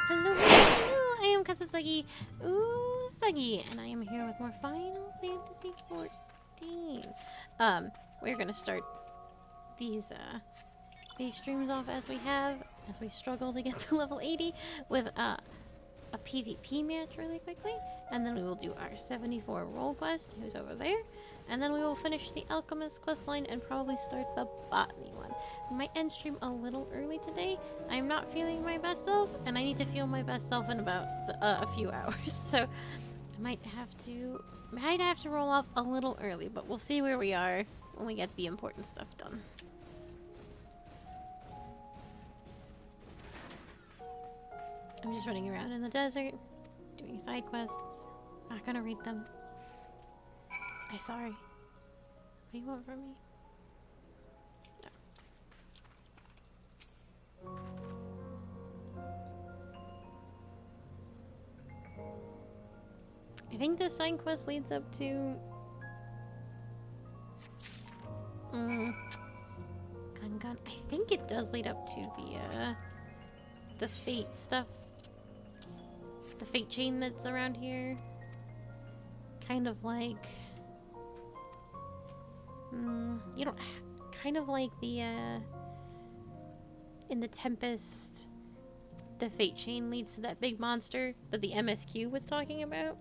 Hello, hello, I am Kasasagi Usagi, and I am here with more Final Fantasy XIV. We're gonna start these streams off as we struggle to get to level 80 with a PvP match really quickly, and then we will do our 74 role quest, who's over there, and then we will finish the Alchemist questline and probably start the Botany one. We might end stream a little early today. I'm not feeling my best self, and I need to feel my best self in about a few hours, so I might have to roll off a little early, but we'll see where we are when we get the important stuff done. I'm just running around in the desert, doing side quests. Not gonna read them. I'm sorry. What do you want from me? No. I think this side quest leads up to... Gun. I think it does lead up to the fate stuff. The fate chain that's around here. Kind of like... you don't... Kind of like the, in the Tempest, the fate chain leads to that big monster that the MSQ was talking about.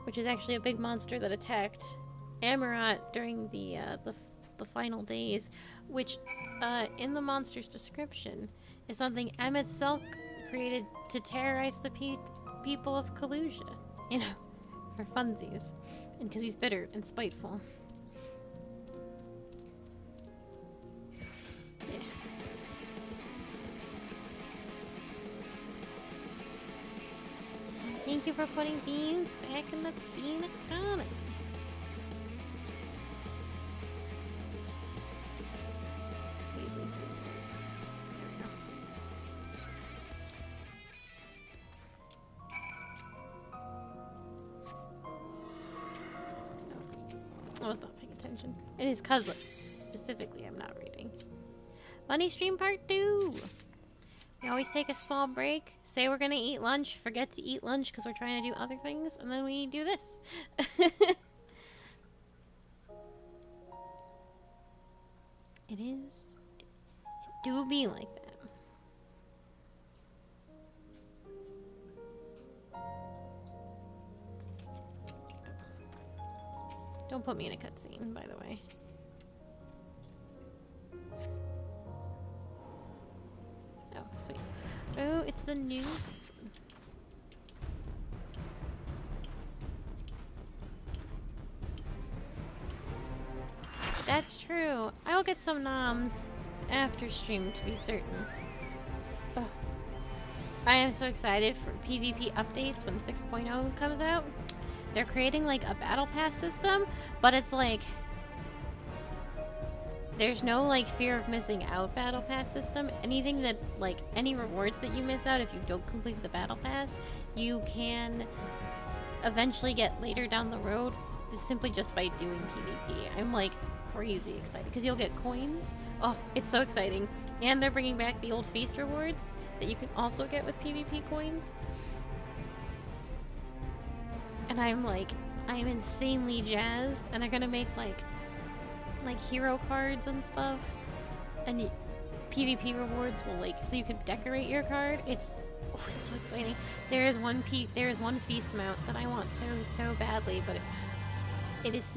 Which is actually a big monster that attacked Amarat during the final days, which, in the monster's description, is something M itself created to terrorize the people of Kalusia, you know, for funsies, and because he's bitter and spiteful. Yeah. Thank you for putting beans back in the bean economy. I was not paying attention. It is cause specifically I'm not reading. Bunny stream part 2! We always take a small break, say we're gonna eat lunch, forget to eat lunch because we're trying to do other things, and then we do this. It do be like that. Don't put me in a cutscene, by the way. Oh, sweet. Oh, it's the new... That's true. I'll get some noms after stream, to be certain. Ugh. I am so excited for PvP updates when 6.0 comes out. They're creating like a battle pass system, but it's like there's no like fear of missing out battle pass system. Anything that like any rewards that you miss out if you don't complete the battle pass, you can eventually get later down the road simply just by doing PvP. I'm like crazy excited because you'll get coins. Oh, it's so exciting. And they're bringing back the old feast rewards that you can also get with PvP coins. And I'm insanely jazzed, and they're gonna make like hero cards and stuff, and PvP rewards will so you can decorate your card. It's so exciting. There is one feast mount that I want so badly, but it is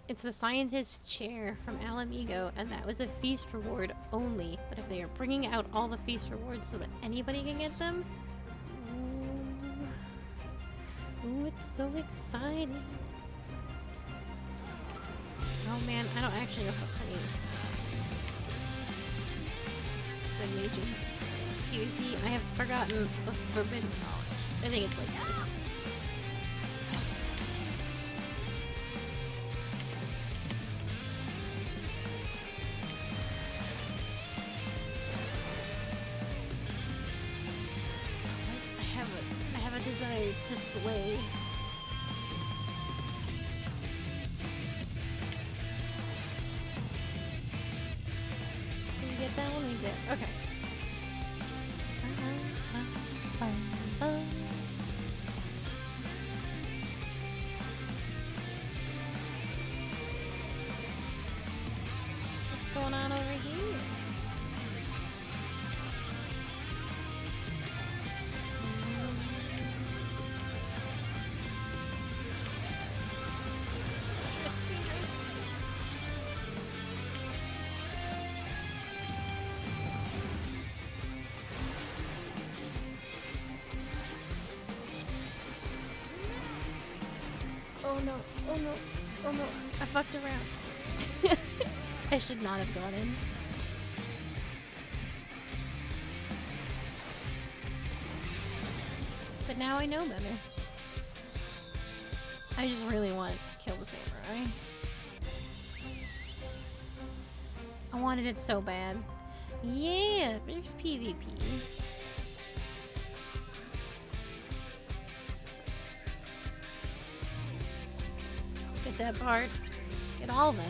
it's the scientist chair from Alamigo, and that was a feast reward only. But if they are bringing out all the feast rewards so that anybody can get them. Ooh, it's so exciting. Oh man, I don't actually know how to play the Legion PvP. I have forgotten the forbidden knowledge. I think it's like this. I have a desire to slay. Did we get that one? We did. Okay. Oh no, oh no, oh no. I fucked around. I should not have gone in. But now I know better. I just really want to kill the samurai. I wanted it so bad. Yeah, there's PvP. Get that part. Get all of them.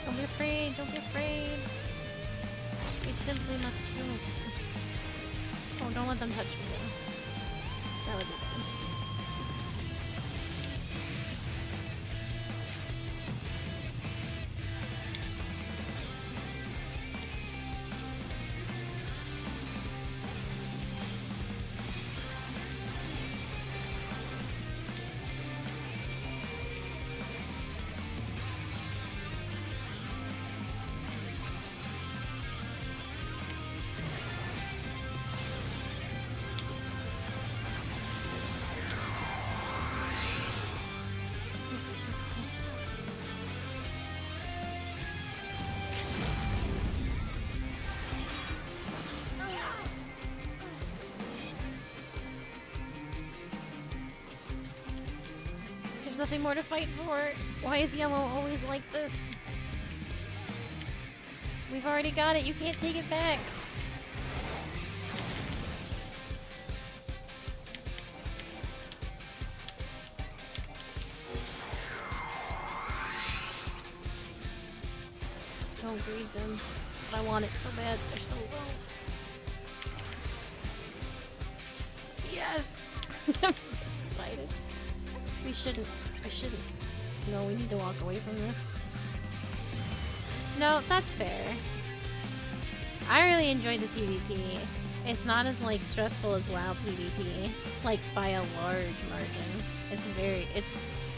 Don't be afraid, don't be afraid. We simply must kill. Oh, don't let them touch me though. That would be bad. There's nothing more to fight for. Why is yellow always like this? We've already got it. You can't take it back. Don't greed them. But I want it so bad. They're so low. Yes! I'm so excited. We shouldn't. No, we need to walk away from this. No, that's fair. I really enjoyed the PvP. It's not as, like, stressful as WoW PvP. Like, by a large margin. It's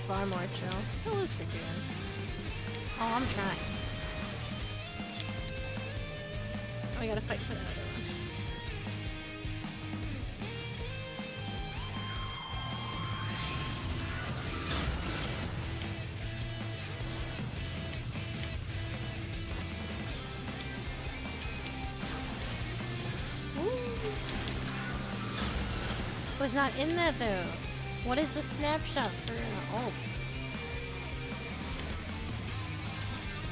far more chill. What is for doing? Oh, I'm trying. Oh, I gotta fight for that other one. Was not in that though. What is the snapshot for ults?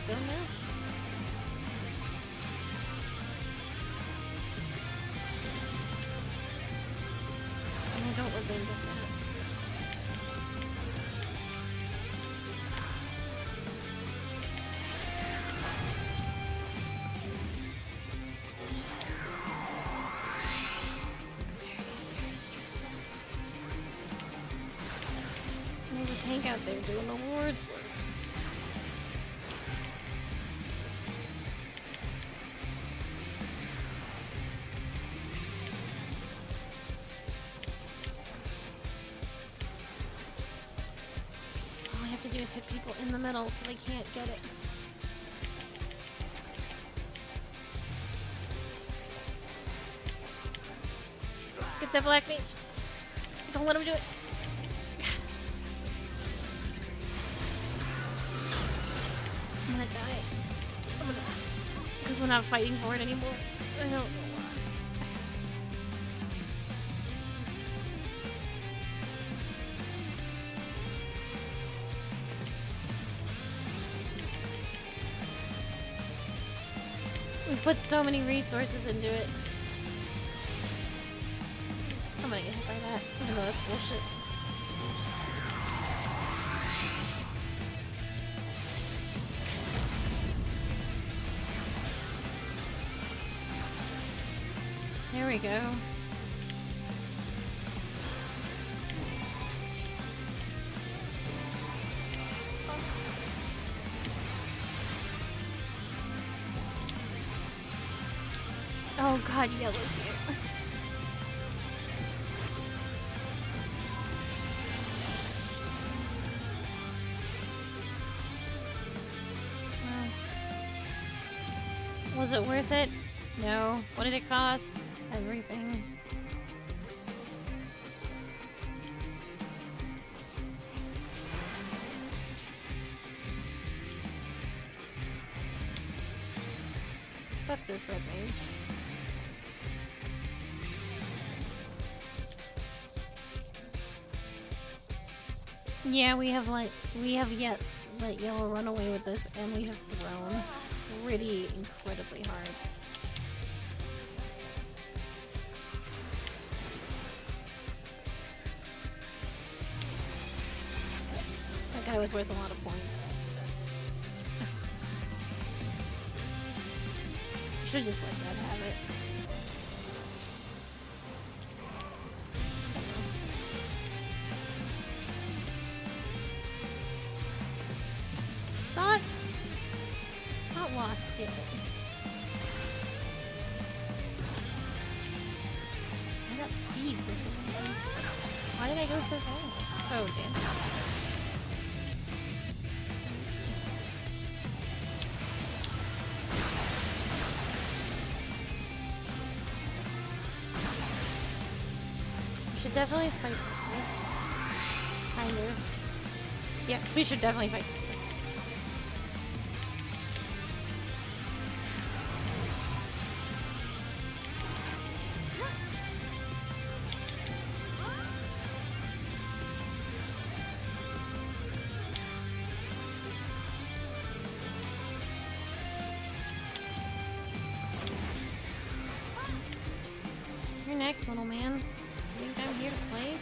Still no. And I don't remember that. There's a tank out there doing the Lord's work. All I have to do is hit people in the middle so they can't get it. Get that black mage. Don't let him do it. I'm gonna die. Because we're not fighting for it anymore. I don't know why. We put so many resources into it. I'm gonna get hit by that, even though that's bullshit. There we go. Oh god, yellow's here. Was it worth it? No. What did it cost? Everything. Fuck this red mage. Yeah, we have yet let yellow run away with this, and we have thrown pretty incredibly hard. That guy was worth a lot of points. Should just let that have it. It's not lost yet. I got speed for some reason. Why did I go so fast? Oh, damn. Definitely fight this. Kind of. Yeah, we should definitely fight this. You're next, little man. I'm here to play.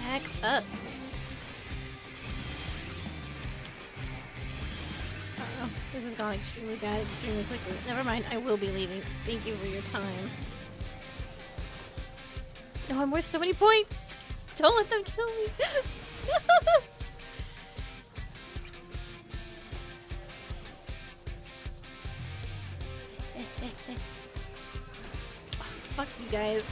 Back up. Uh-oh. This has gone extremely bad extremely quickly. Never mind, I will be leaving. Thank you for your time. No, I'm worth so many points! Don't let them kill me! Fuck you guys.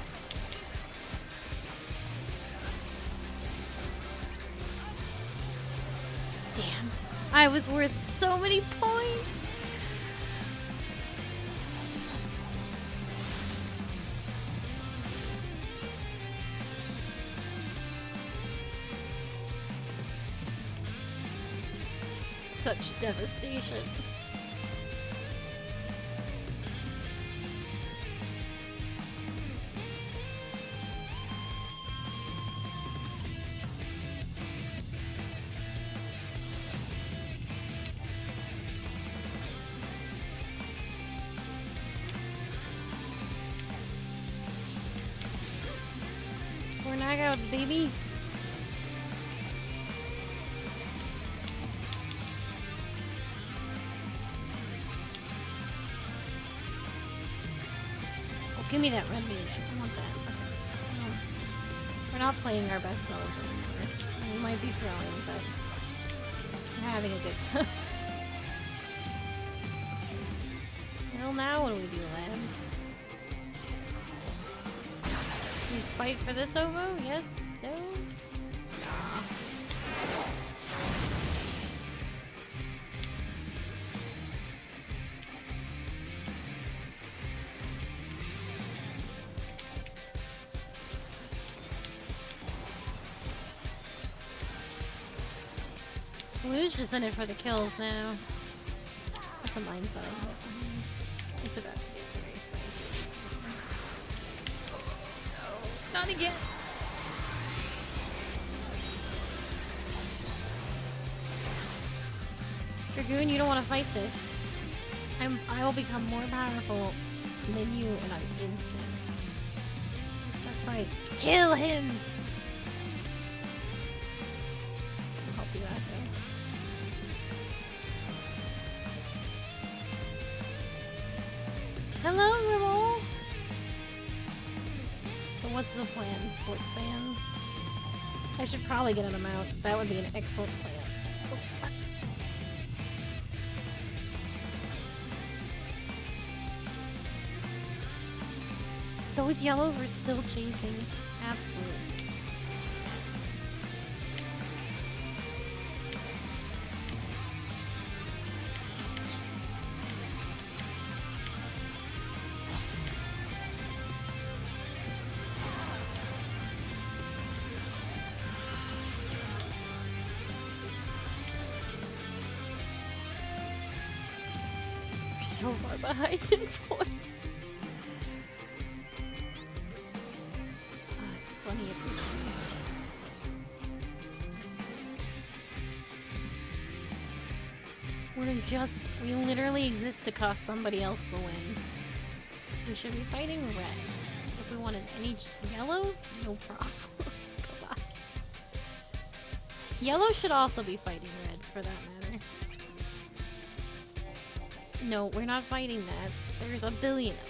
Damn. I was worth so many points. Such devastation. Knockouts, baby. Oh, give me that red mage. I want that. Okay. We're not playing our best selves anymore. We might be throwing, but we're having a good time. Well, now what do we do, lads? We fight for this ovo? Yes? No? Nah. Blue's just in it for the kills now. That's a mindset. It's about to get very spicy. No, not again! Dragoon, you don't want to fight this. I will become more powerful than you in an instant. That's right. Kill him! I'll help you out there. Hello, Rimmel! So what's the plan, sports fans? I should probably get him out. That would be an excellent plan. Oh, fuck. Those yellows were still chasing. Absolutely. so far behind in points. Oh, it's funny every time. We literally exist to cost somebody else the win. We should be fighting red. If we wanted any yellow, no problem. Come on. Yellow should also be fighting red, for that matter. No, we're not fighting that. There's a billion of them.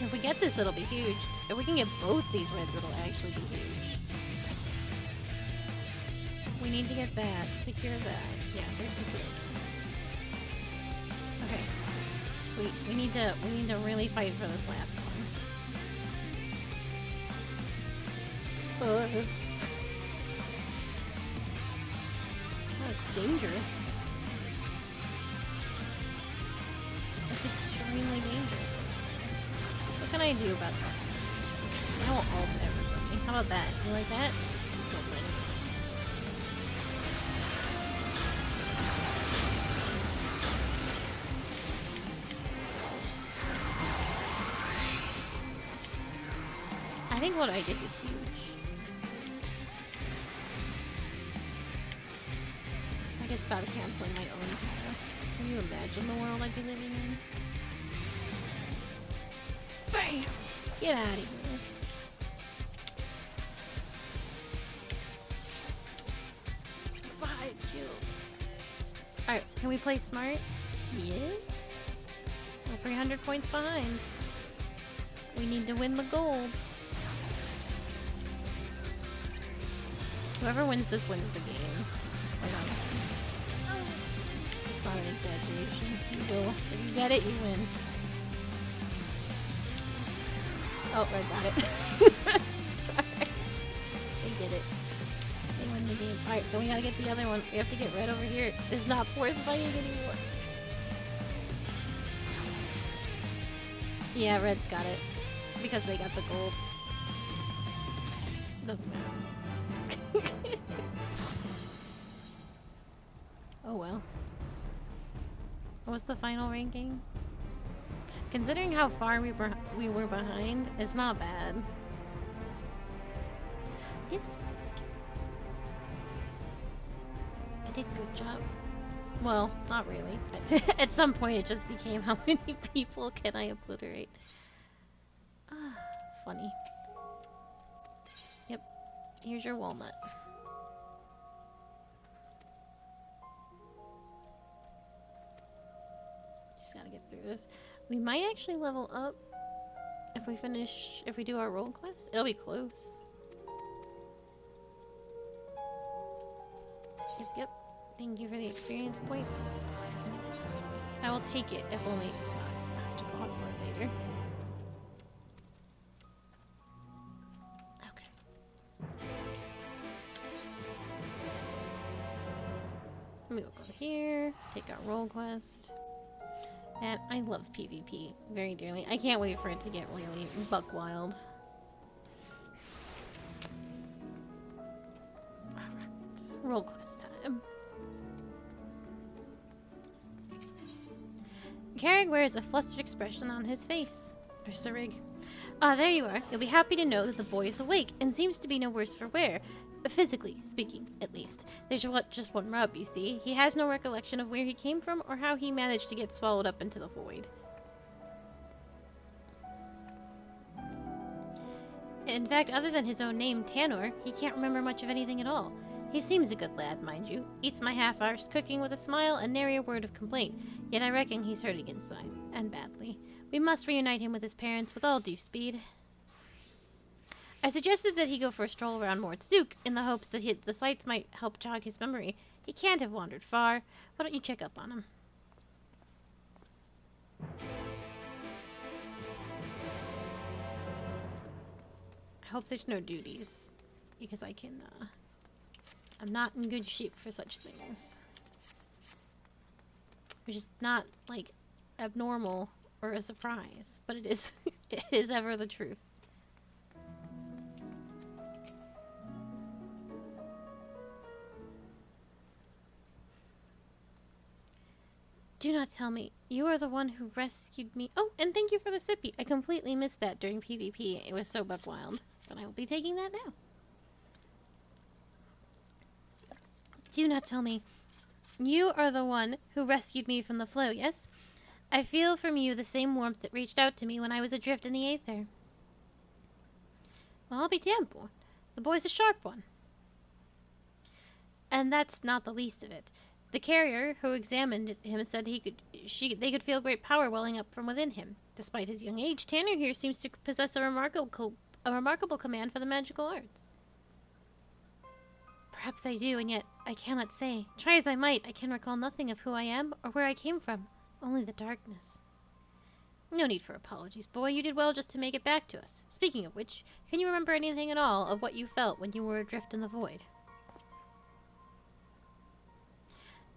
If we get this, it'll be huge. If we can get both these reds, it'll actually be huge. We need to get that. Secure that. Yeah, we're secured. Okay. Sweet. We need to really fight for this last one. That's dangerous. It's extremely dangerous. What can I do about that? I won't ult everybody. How about that? You like that? Lovely. I think what I did was huge. I could stop canceling my own task. Can you imagine the world I'd be living in? Bam! Get out of here. Five kills. Alright, can we play smart? Yes. We're 300 points behind. We need to win the gold. Whoever wins this wins the game. Hold on. It's not an exaggeration. You will. If you get it, you win. Oh, Red got it. They did it. They win the game. Alright, then we gotta get the other one. We have to get Red over here. It's not worth fighting anymore. Yeah, Red's got it. Because they got the gold. Doesn't matter. Oh well. What was the final ranking? Considering how far we were behind, it's not bad. It's 6 kills. I did a good job. Well, not really. At some point it just became how many people can I obliterate. Funny. Yep. Here's your walnut. Just gotta get through this. We might actually level up if we do our role quest. It'll be close. Yep. Thank you for the experience points. I will take it, if only if not. I have to go out for it later. Okay. Let me go here, take our role quest. And I love PvP very dearly. I can't wait for it to get really buck wild. Alright. Role quest time. Carrick wears a flustered expression on his face. Or Sarig. Ah, there you are. You'll be happy to know that the boy is awake and seems to be no worse for wear. Physically speaking, at least. There's just one rub, you see. He has no recollection of where he came from or how he managed to get swallowed up into the void. In fact, other than his own name, Tanor, he can't remember much of anything at all. He seems a good lad, mind you. Eats my half-hours cooking with a smile and nary a word of complaint. Yet I reckon he's hurting inside, and badly. We must reunite him with his parents with all due speed. I suggested that he go for a stroll around Mortzook in the hopes that the sights might help jog his memory. He can't have wandered far. Why don't you check up on him? I hope there's no duties, because I'm not in good shape for such things. Which is not, like, abnormal or a surprise, but it is, it is ever the truth. Do not tell me. You are the one who rescued me. Oh, and thank you for the sippy. I completely missed that during PvP. It was so buck wild. But I will be taking that now. Do not tell me. You are the one who rescued me from the flow, yes? I feel from you the same warmth that reached out to me when I was adrift in the aether. Well, I'll be damned. The boy's a sharp one. And that's not the least of it. The carrier who examined him said they could feel great power welling up from within him. Despite his young age, Tanner here seems to possess a remarkable command for the magical arts. Perhaps I do, and yet I cannot say. Try as I might, I can recall nothing of who I am or where I came from. Only the darkness. No need for apologies, boy. You did well just to make it back to us. Speaking of which, can you remember anything at all of what you felt when you were adrift in the void?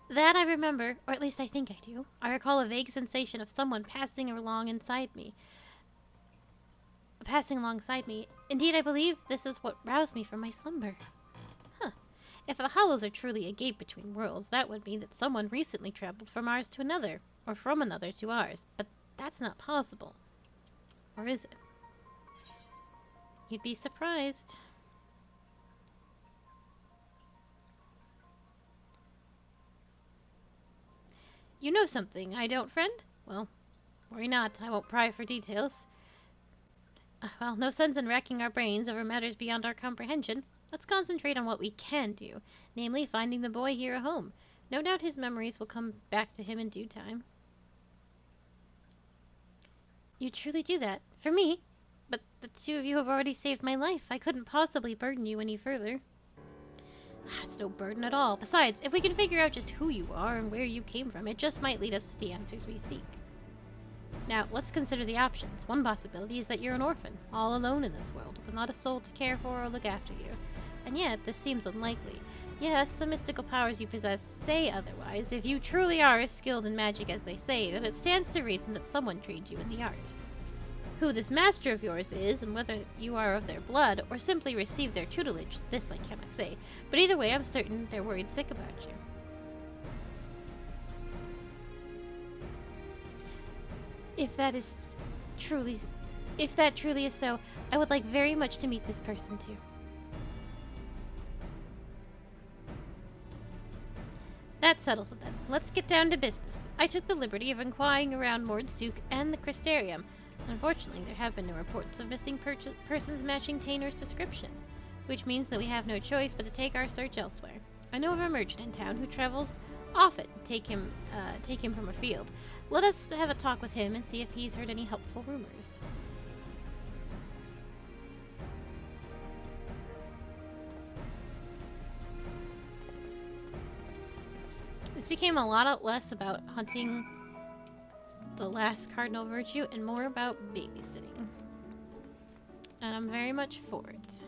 That I remember, or at least I think I do. I recall a vague sensation of someone passing alongside me. Indeed, I believe this is what roused me from my slumber. Huh. If the hollows are truly a gate between worlds, that would mean that someone recently traveled from ours to another, or from another to ours. But that's not possible. Or is it? You'd be surprised. You know something I don't, friend? Well, worry not. I won't pry for details. Well, no sense in racking our brains over matters beyond our comprehension. Let's concentrate on what we can do, namely finding the boy here a home. No doubt his memories will come back to him in due time. You truly do that? For me? But the two of you have already saved my life. I couldn't possibly burden you any further. It's no burden at all. Besides, if we can figure out just who you are and where you came from, it just might lead us to the answers we seek. Now, let's consider the options. One possibility is that you're an orphan, all alone in this world, with not a soul to care for or look after you. And yet, this seems unlikely. Yes, the mystical powers you possess say otherwise. If you truly are as skilled in magic as they say, then it stands to reason that someone trained you in the art. Who this master of yours is, and whether you are of their blood, or simply received their tutelage, this I cannot say. But either way, I'm certain they're worried sick about you. If that truly is so, I would like very much to meet this person too. That settles it then. Let's get down to business. I took the liberty of inquiring around Mordsuk and the Crystarium. Unfortunately, there have been no reports of missing persons matching Tainer's description, which means that we have no choice but to take our search elsewhere. I know of a merchant in town who travels often. Take him from a field. Let us have a talk with him and see if he's heard any helpful rumors. This became a lot less about hunting the last cardinal virtue and more about babysitting. And I'm very much for it.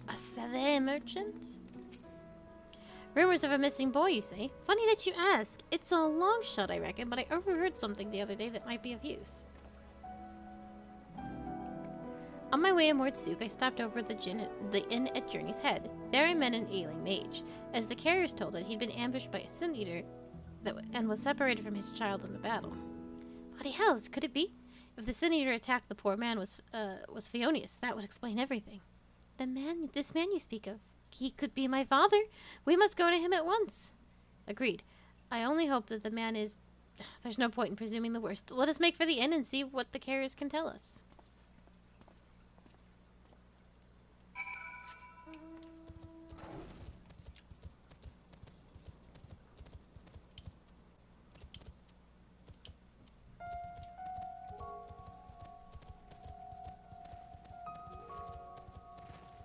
A Seve merchant? Rumors of a missing boy, you say? Funny that you ask. It's a long shot, I reckon, but I overheard something the other day that might be of use. On my way to Mordsuk, I stopped over the inn at Journey's Head. There I met an ailing mage. As the carriers told it, he'd been ambushed by a sin eater and was separated from his child in the battle. Bloody hells, could it be? If the sin eater attacked the poor man was Phionius, that would explain everything. This man you speak of, he could be my father. We must go to him at once. Agreed. I only hope that the man is... There's no point in presuming the worst. Let us make for the inn and see what the carriers can tell us.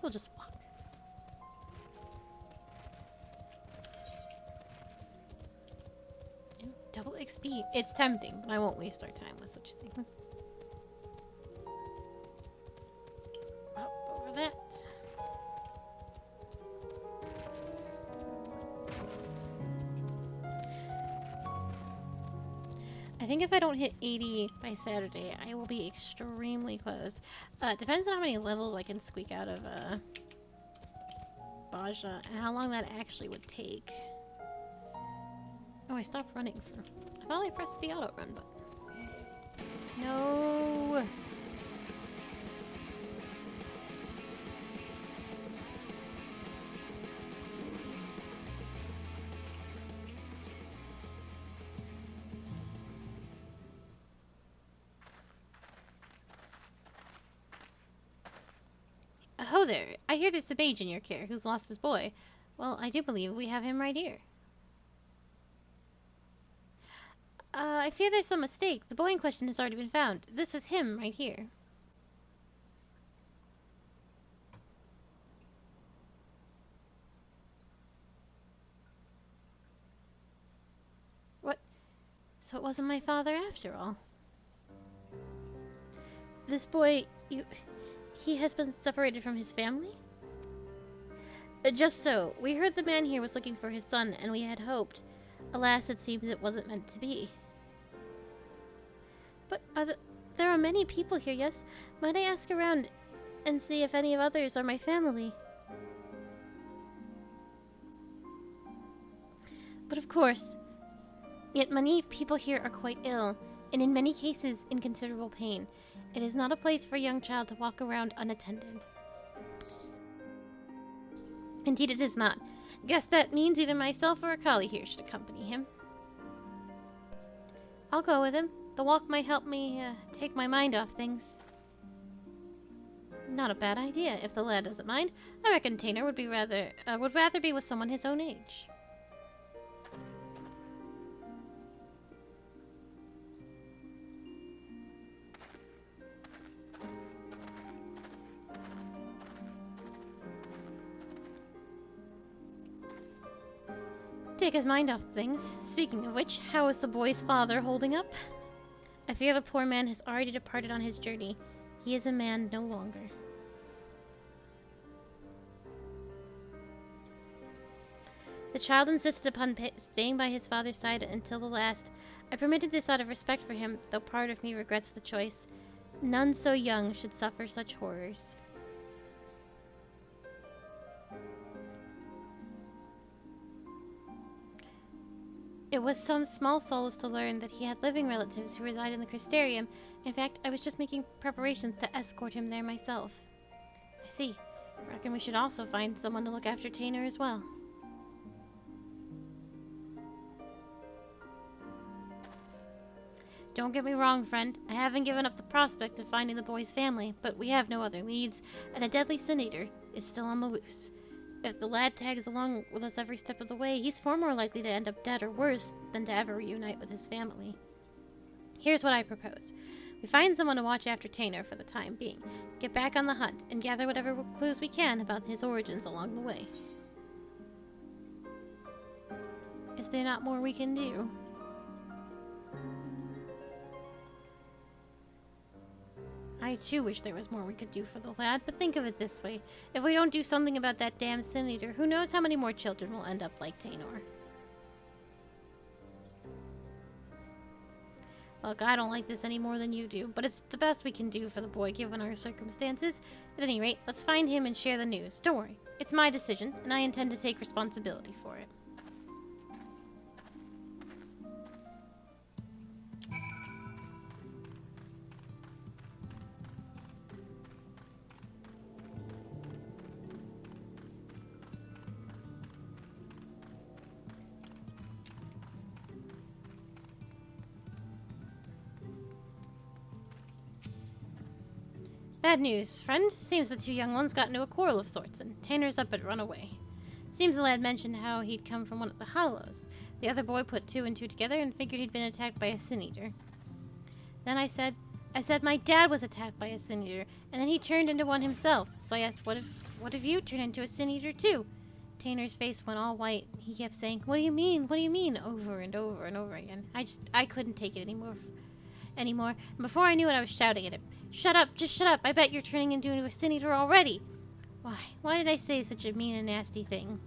We'll just walk. Ooh, double XP. It's tempting, but I won't waste our time with such things. Up over that. I think if I don't hit 80 by Saturday, I will be extremely close. Depends on how many levels I can squeak out of Baja and how long that actually would take. Oh, I stopped running for... I thought I pressed the auto run button. No! Ho there! I hear there's a mage in your care who's lost his boy. Well, I do believe we have him right here. I fear there's some mistake. The boy in question has already been found. This is him right here. What? So it wasn't my father after all. This boy, he has been separated from his family? Just so. We heard the man here was looking for his son, and we had hoped. Alas, it seems it wasn't meant to be. But there are many people here, yes? Might I ask around and see if any of others are my family? But of course. Yet many people here are quite ill, and in many cases in considerable pain. It is not a place for a young child to walk around unattended. Indeed it is not. Guess that means either myself or a collie here should accompany him. I'll go with him. The walk might help me take my mind off things. Not a bad idea, if the lad doesn't mind. I reckon Tanner would rather be with someone his own age. Take his mind off things. Speaking of which, how is the boy's father holding up? I fear the poor man has already departed on his journey. He is a man no longer. The child insisted upon staying by his father's side until the last. I permitted this out of respect for him, though part of me regrets the choice. None so young should suffer such horrors. It was some small solace to learn that he had living relatives who reside in the Crystarium. In fact, I was just making preparations to escort him there myself. I see. Reckon we should also find someone to look after Tanner as well. Don't get me wrong, friend. I haven't given up the prospect of finding the boy's family, but we have no other leads, and a deadly sin eater is still on the loose. If the lad tags along with us every step of the way, he's far more likely to end up dead or worse than to ever reunite with his family. Here's what I propose. We find someone to watch after Tanner for the time being, get back on the hunt, and gather whatever clues we can about his origins along the way. Is there not more we can do? I too wish there was more we could do for the lad, but think of it this way. If we don't do something about that damn Sin Eater, who knows how many more children will end up like Tanner. Look, I don't like this any more than you do, but it's the best we can do for the boy given our circumstances. At any rate, let's find him and share the news. Don't worry, it's my decision, and I intend to take responsibility for it. Bad news, friend. Seems the two young ones got into a quarrel of sorts, and Tanner's up and run away. Seems the lad mentioned how he'd come from one of the hollows. The other boy put two and two together and figured he'd been attacked by a Sin Eater. Then I said my dad was attacked by a Sin Eater, and then he turned into one himself. So I asked, what what if you turn into a Sin Eater too? Tanner's face went all white. He kept saying, "What do you mean? What do you mean?" over and over and over again. I couldn't take it anymore. And before I knew it, I was shouting at him. "Shut up! Just shut up! I bet you're turning into a Sin Eater already!" Why did I say such a mean and nasty thing?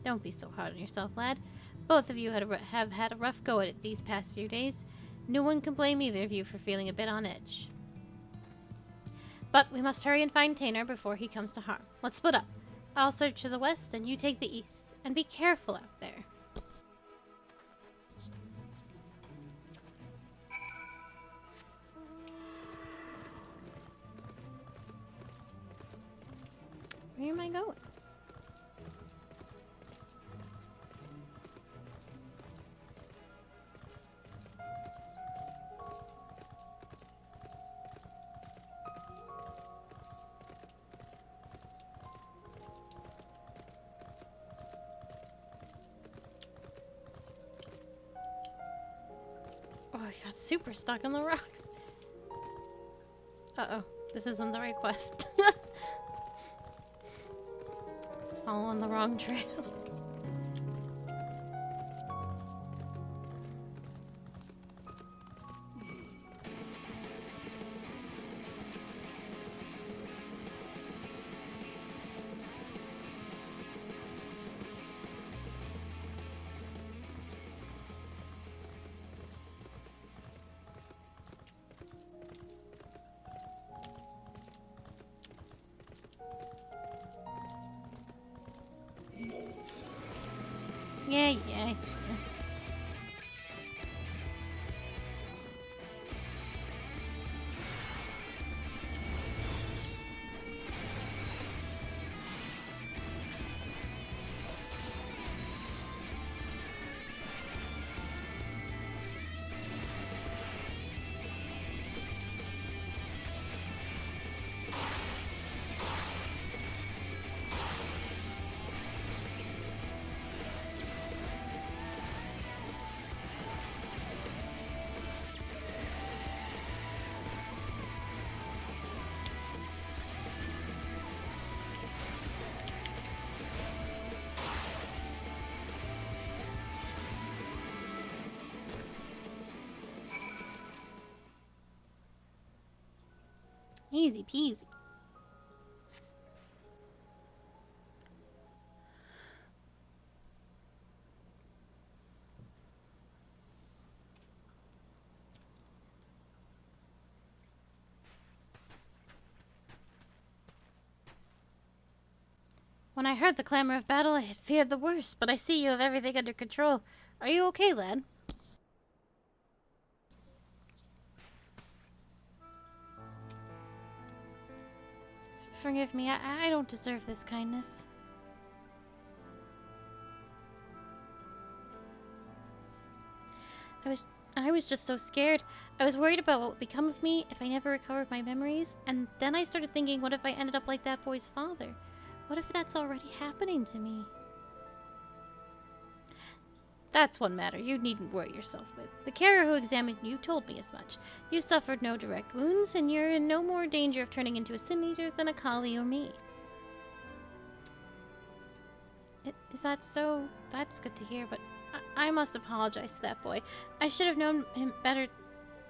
Don't be so hard on yourself, lad. Both of you have had a rough go at it these past few days. No one can blame either of you for feeling a bit on edge. But we must hurry and find Tanner before he comes to harm. Let's split up. I'll search to the west and you take the east. And be careful out there. Where am I going? Oh, I got super stuck on the rocks. Uh-oh, this isn't the right quest. It's following the wrong trail. Yeah, I see. Easy peasy. When I heard the clamor of battle, I had feared the worst, but I see you have everything under control. Are you okay, lad? Forgive me, I don't deserve this kindness. I was just so scared. I was worried about what would become of me if I never recovered my memories, and then I started thinking, what if I ended up like that boy's father? What if that's already happening to me? That's one matter you needn't worry yourself with. The carer who examined you told me as much. You suffered no direct wounds, and you're in no more danger of turning into a Sin Eater than a collie or me. Is that so? That's good to hear, but I must apologize to that boy. I should have known him better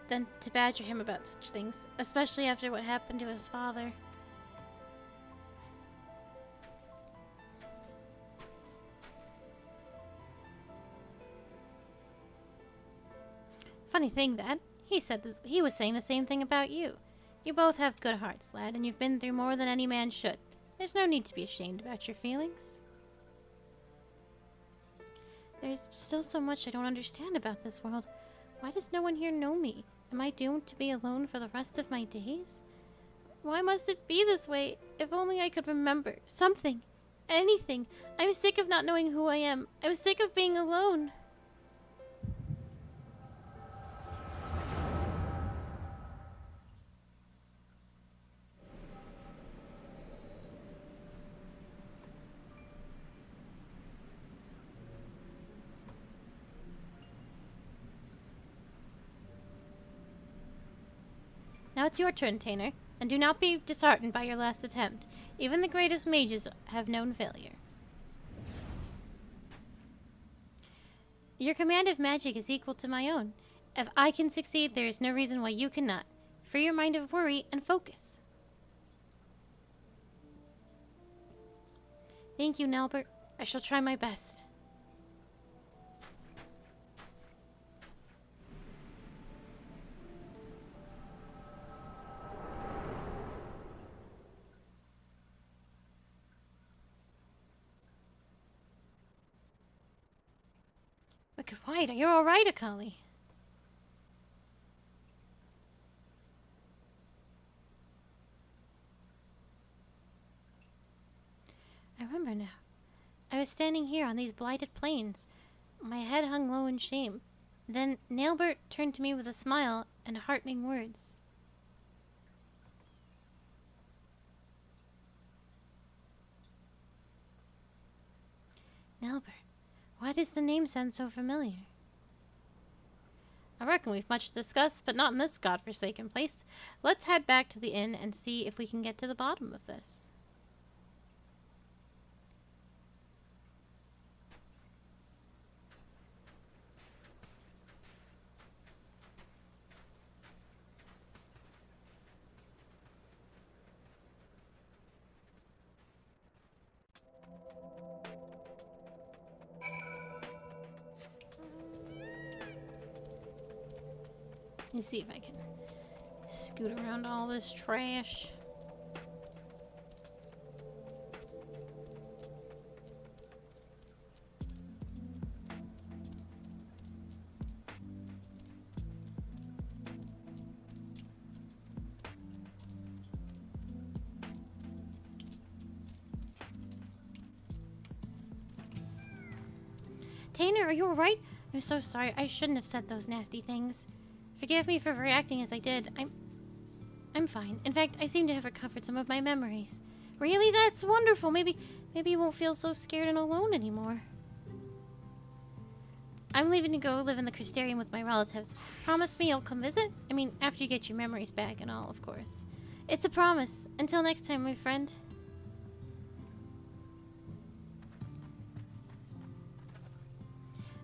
than to badger him about such things, especially after what happened to his father. Funny thing that he was saying the same thing about you. You both have good hearts, lad, and you've been through more than any man should. There's no need to be ashamed about your feelings. There's still so much I don't understand about this world. Why does no one here know me? Am I doomed to be alone for the rest of my days? Why must it be this way? If only I could remember something, anything. I'm sick of not knowing who I am. I'm sick of being alone. Now it's your turn, Tanner. And do not be disheartened by your last attempt. Even the greatest mages have known failure. Your command of magic is equal to my own. If I can succeed, there is no reason why you cannot. Free your mind of worry and focus. Thank you, Nalbert. I shall try my best. Wicked White, are you alright, Akali? I remember now. I was standing here on these blighted plains. My head hung low in shame. Then Nailbert turned to me with a smile and heartening words. Nailbert, why does the name sound so familiar? I reckon we've much to discuss, but not in this godforsaken place. Let's head back to the inn and see if we can get to the bottom of this. Let's see if I can scoot around all this trash. Tanner, are you alright? I'm so sorry. I shouldn't have said those nasty things. Forgive me for reacting as I did. I'm fine. In fact, I seem to have recovered some of my memories. Really? That's wonderful. Maybe you won't feel so scared and alone anymore. I'm leaving to go live in the Crystarium with my relatives. Promise me you'll come visit? I mean, after you get your memories back and all, of course. It's a promise. Until next time, my friend.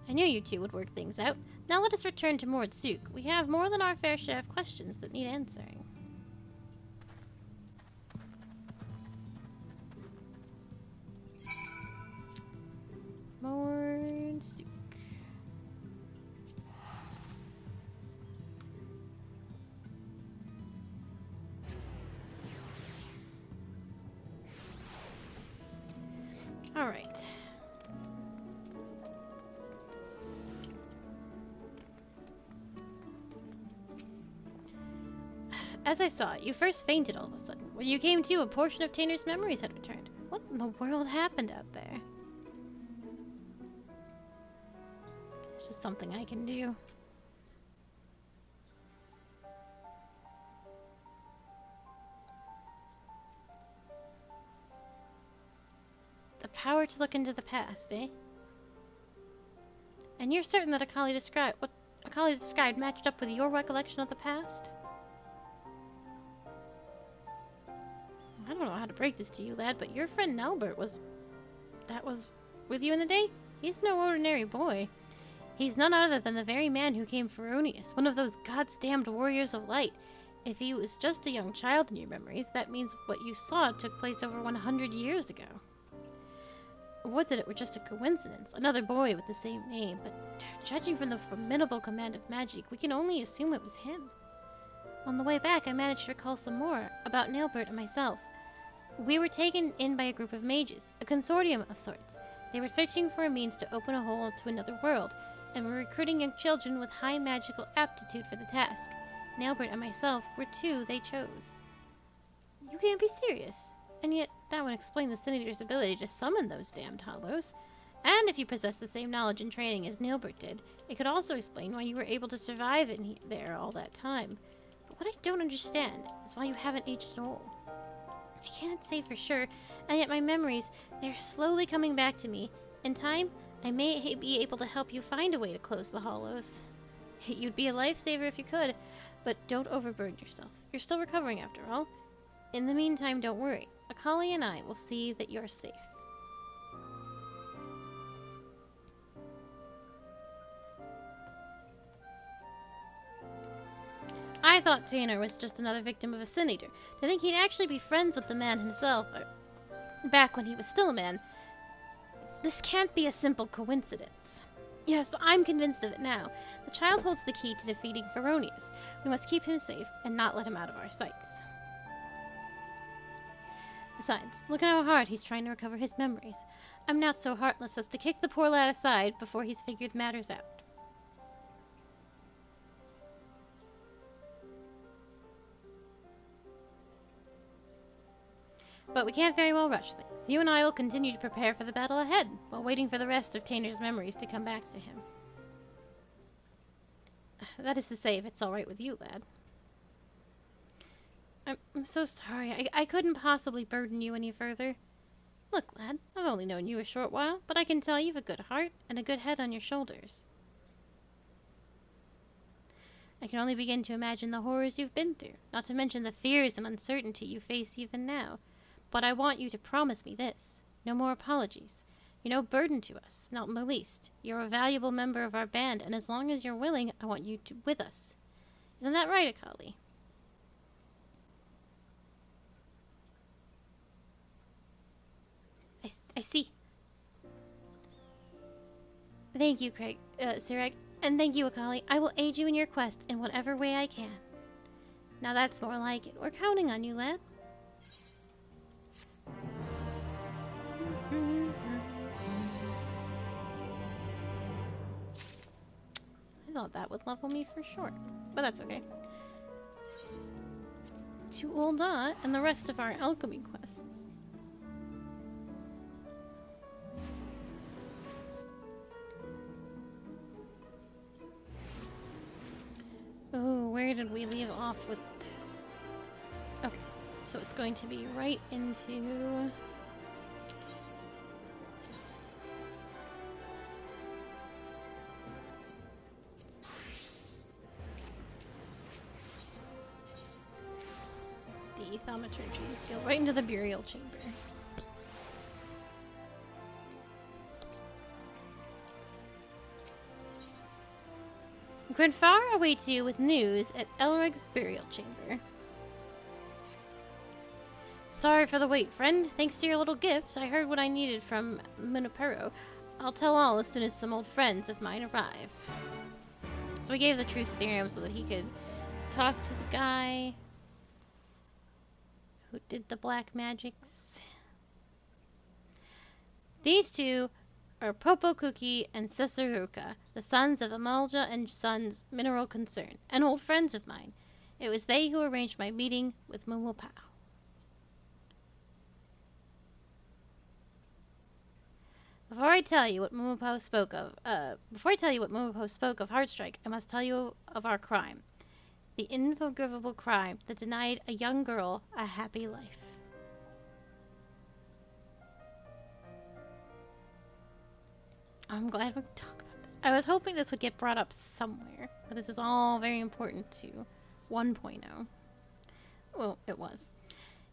I knew you two would work things out. Now let us return to Mordzook. We have more than our fair share of questions that need answering. Mordzook. All right. As I saw it, you first fainted all of a sudden. When you came to, a portion of Tanner's memories had returned. What in the world happened out there? It's just something I can do. The power to look into the past, eh? And you're certain that what Akali described matched up with your recollection of the past? I don't know how to break this to you, lad, but your friend Nalbert was with you in the day? He's no ordinary boy. He's none other than the very man who came for Onius, one of those gods-damned warriors of light. If he was just a young child in your memories, that means what you saw took place over 100 years ago. Would that it were just a coincidence, another boy with the same name, but judging from the formidable command of magic, we can only assume it was him. On the way back, I managed to recall some more about Nailbert and myself. We were taken in by a group of mages, a consortium of sorts. They were searching for a means to open a hole to another world, and were recruiting young children with high magical aptitude for the task. Nailbert and myself were two they chose. You can't be serious. And yet, that would explain the Sin Eater's ability to summon those damned hollows. And if you possess the same knowledge and training as Nailbert did, it could also explain why you were able to survive in there all that time. But what I don't understand is why you haven't aged at all. I can't say for sure, and yet my memories, they're slowly coming back to me. In time, I may be able to help you find a way to close the hollows. You'd be a lifesaver if you could, but don't overburden yourself. You're still recovering after all. In the meantime, don't worry. Akali and I will see that you're safe. I thought Tanner was just another victim of a Sin Eater. To think he'd actually be friends with the man himself, back when he was still a man. This can't be a simple coincidence. Yes, I'm convinced of it now. The child holds the key to defeating Veronius. We must keep him safe and not let him out of our sights. Besides, look at how hard he's trying to recover his memories. I'm not so heartless as to kick the poor lad aside before he's figured matters out. But we can't very well rush things. You and I will continue to prepare for the battle ahead, while waiting for the rest of Tanner's memories to come back to him. That is to say, if it's all right with you, lad. I'm so sorry. I couldn't possibly burden you any further. Look, lad, I've only known you a short while, but I can tell you've a good heart and a good head on your shoulders. I can only begin to imagine the horrors you've been through, not to mention the fears and uncertainty you face even now. But I want you to promise me this. No more apologies. You're no burden to us, not in the least. You're a valuable member of our band, and as long as you're willing, I want you with us. Isn't that right, Akali? I see. Thank you, Sireg, and thank you, Akali. I will aid you in your quest in whatever way I can. Now that's more like it. We're counting on you, lad. I thought that would level me for sure, but that's okay. To Ul'dah and the rest of our alchemy quests. Oh, where did we leave off with this? Okay, so it's going to be right into... the thaumaturgy skill, right into the burial chamber. Grenfar awaits you with news at Elrig's burial chamber. Sorry for the wait, friend. Thanks to your little gift, I heard what I needed from Munipero. I'll tell all as soon as some old friends of mine arrive. So we gave the truth serum so that he could talk to the guy who did the black magics. These two are Popo Cookie and Cesaruka, the sons of Amalja and Sons Mineral Concern, and old friends of mine. It was they who arranged my meeting with Mumopao. Before I tell you what Mumopao spoke of Heartstrike, I must tell you of our crime. The unforgivable crime that denied a young girl a happy life. I'm glad we can talk about this. I was hoping this would get brought up somewhere, but this is all very important to 1.0. Well, it was.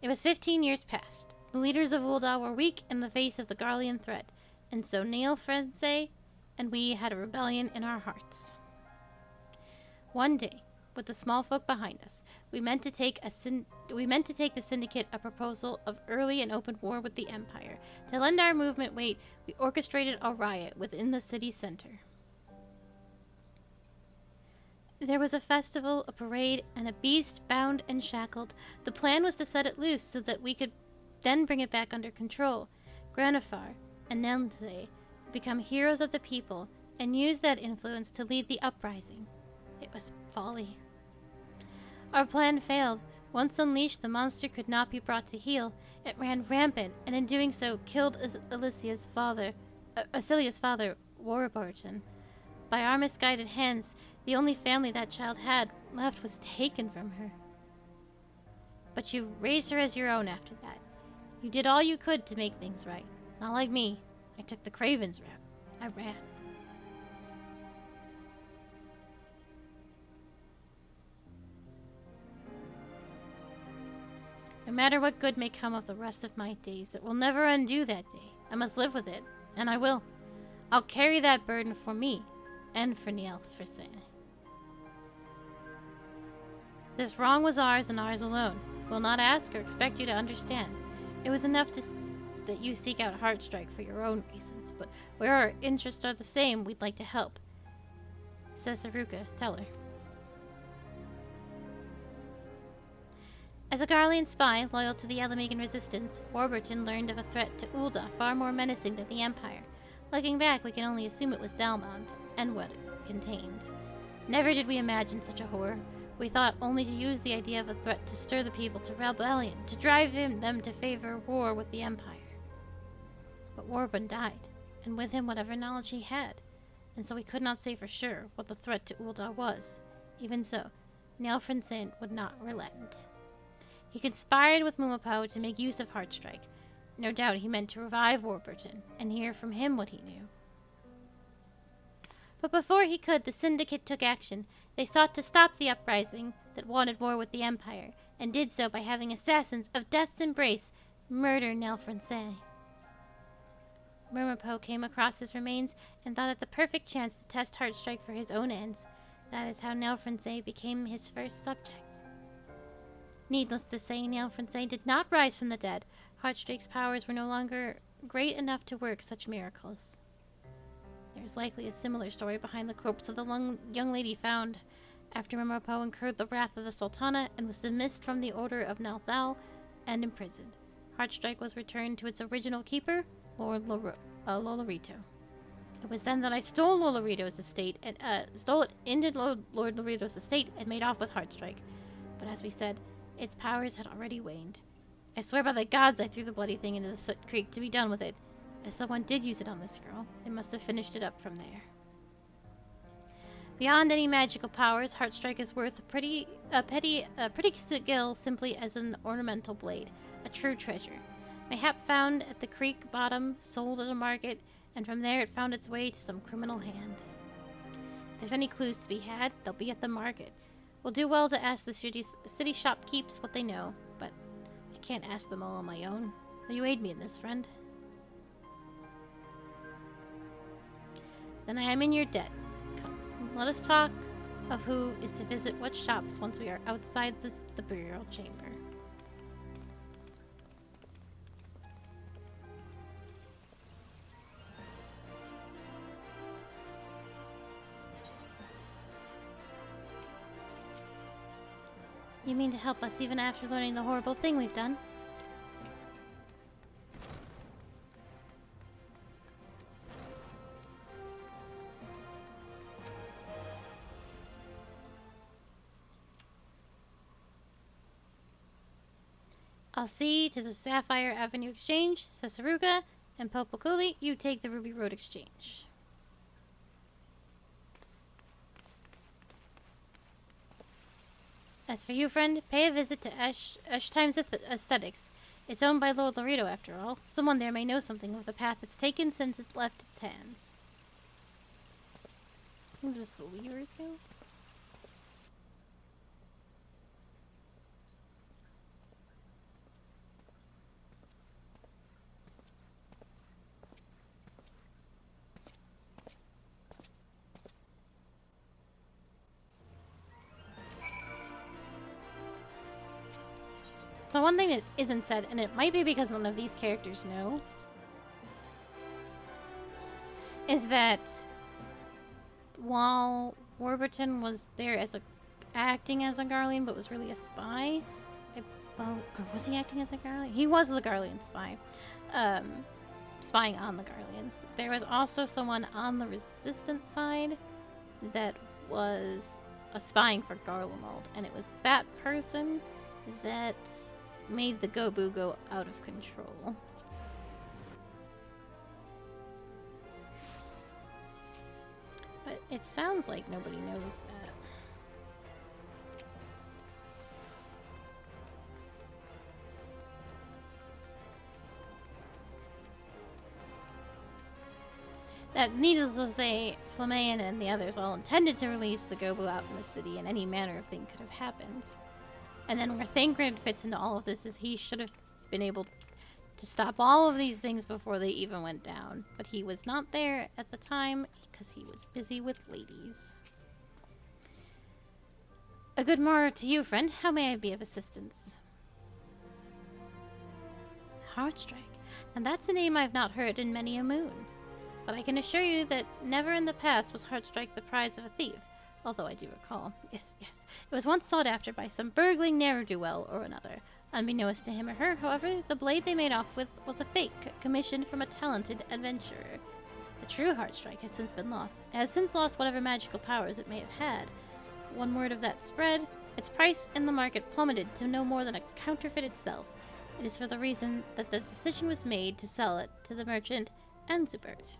It was 15 years past. The leaders of Ul'dah were weak in the face of the Garlean threat, and so Nael Frense and we had a rebellion in our hearts. One day, with the small folk behind us, we meant to take the Syndicate a proposal of early and open war with the Empire. To lend our movement weight, we orchestrated a riot within the city center. There was a festival, a parade, and a beast bound and shackled. The plan was to set it loose so that we could then bring it back under control. Granifar and Nelze become heroes of the people and use that influence to lead the uprising. It was folly. Our plan failed. Once unleashed, the monster could not be brought to heel. It ran rampant, and in doing so, killed Asilia's father, Warburton. By our misguided hands, the only family that child had left was taken from her. But you raised her as your own after that. You did all you could to make things right. Not like me. I took the Craven's route. I ran. No No matter what good may come of the rest of my days, it will never undo that day. I must live with it, and I will. I'll carry that burden for me, and for Niall Frisane. This wrong was ours and ours alone. We'll not ask or expect you to understand. It was enough that you seek out Heartstrike for your own reasons, but where our interests are the same, we'd like to help. Says Saruka, tell her. As a Garlean spy, loyal to the Elemegan resistance, Warburton learned of a threat to Ul'dah far more menacing than the Empire. Looking back, we can only assume it was Dalmond, and what it contained. Never did we imagine such a horror. We thought only to use the idea of a threat to stir the people to rebellion, to drive them to favor war with the Empire. But Warburton died, and with him whatever knowledge he had, and so we could not say for sure what the threat to Ul'dah was. Even so, Niall Frisane would not relent. He conspired with Mumapo to make use of Heartstrike. No doubt he meant to revive Warburton, and hear from him what he knew. But before he could, the Syndicate took action. They sought to stop the uprising that wanted war with the Empire, and did so by having assassins of Death's Embrace murder Niall Frisane. Mumapo came across his remains and thought it the perfect chance to test Heartstrike for his own ends. That is how Niall Frisane became his first subject. Needless to say, Niall Frisane did not rise from the dead. Heartstrike's powers were no longer great enough to work such miracles. There is likely a similar story behind the corpse of the young lady found after Mumapo incurred the wrath of the Sultana and was dismissed from the Order of Nalthal and imprisoned. Heartstrike was returned to its original keeper, Lord Lolorito. It was then that I stole Lolorito's estate and stole it into Lord Lolorito's estate and made off with Heartstrike. But as we said, its powers had already waned. I swear by the gods I threw the bloody thing into the Soot Creek to be done with it. If someone did use it on this girl, they must have finished it up from there. Beyond any magical powers, Heartstrike is worth a pretty skill simply as an ornamental blade, a true treasure. Mayhap found at the creek bottom, sold at a market, and from there it found its way to some criminal hand. If there's any clues to be had, they'll be at the market. We'll do well to ask the city shopkeepers what they know, but I can't ask them all on my own. Will you aid me in this, friend? Then I am in your debt. Come, let us talk of who is to visit what shops once we are outside the burial chamber. You mean to help us even after learning the horrible thing we've done? I'll see to the Sapphire Avenue Exchange, says Saruka, and Popokuli, you take the Ruby Road Exchange. As for you, friend, pay a visit to Ash Times Aesthetics. It's owned by Lord Lorito, after all. Someone there may know something of the path it's taken since it's left its hands. Where does the Weavers go? So one thing that isn't said, and it might be because none of these characters know, is that while Warburton was there as acting as a Garlean, but was really a spy, or was he acting as a Garlean? He was the Garlean spy, spying on the Garleans. There was also someone on the Resistance side that was spying for Garlemald, and it was that person that made the Gobu go out of control. But it sounds like nobody knows that. That, needless to say, Flamean and the others all intended to release the Gobu out in the city, and any manner of thing could have happened. And then where Thancred fits into all of this is he should have been able to stop all of these things before they even went down. But he was not there at the time because he was busy with ladies. A good morrow to you, friend. How may I be of assistance? Heartstrike. And that's a name I've not heard in many a moon. But I can assure you that never in the past was Heartstrike the prize of a thief. Although I do recall. Yes. It was once sought after by some burgling ne'er-do-well or another. Unbeknownst to him or her, however, the blade they made off with was a fake, commissioned from a talented adventurer. The true Heartstrike has since been lost. It has since lost whatever magical powers it may have had. One word of that spread, its price in the market plummeted to no more than a counterfeit itself. It is for the reason that the decision was made to sell it to the merchant Anzubert.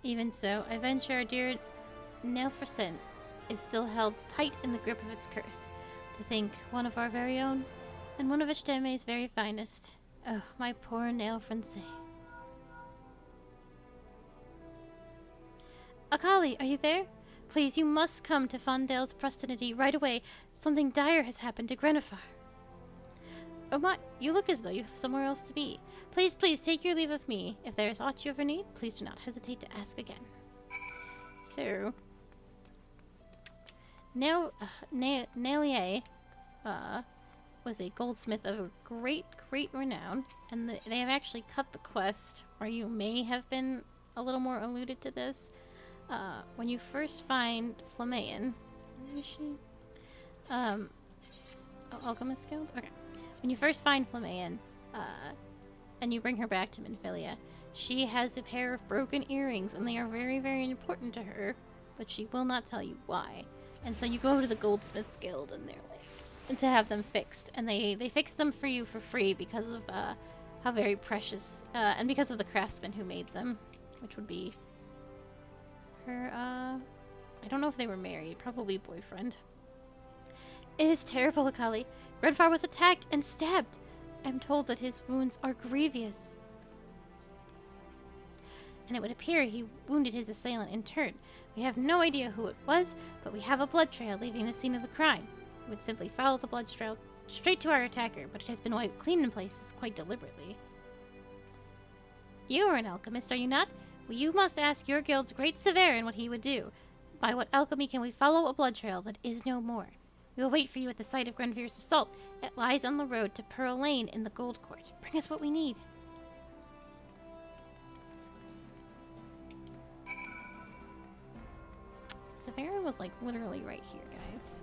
Even so, I venture our dear Nelfersen is still held tight in the grip of its curse. To think, one of our very own, and one of Esteme's very finest. Oh, my poor Nelfersen. Akali, are you there? Please, you must come to Fondale's Prostenity right away. Something dire has happened to Grenifar. Oh my, you look as though you have somewhere else to be. Please, take your leave of me. If there is aught you ever need, please do not hesitate to ask again. So, Nalier was a goldsmith of great renown, and they have actually cut the quest, or you may have been a little more alluded to this. When you first find Flamean, is she? Alchemist Guild? Okay. When you first find Flamean, and you bring her back to Minfilia, she has a pair of broken earrings, and they are very important to her, but she will not tell you why. And so you go to the Goldsmiths Guild, and they're like, to have them fixed, and they fix them for you for free because of how very precious, and because of the craftsman who made them, which would be her, I don't know if they were married, probably boyfriend. It is terrible, Akali. Grenfar was attacked and stabbed. I'm told that his wounds are grievous. And it would appear he wounded his assailant in turn. We have no idea who it was, but we have a blood trail leaving the scene of the crime. We would simply follow the blood trail straight to our attacker, but it has been wiped clean in places quite deliberately. You are an alchemist, are you not? Well, you must ask your guild's great Severin what he would do. By what alchemy can we follow a blood trail that is no more? We will wait for you at the site of Grenvir's assault. It lies on the road to Pearl Lane in the Gold Court. Bring us what we need. Severin was like literally right here, guys.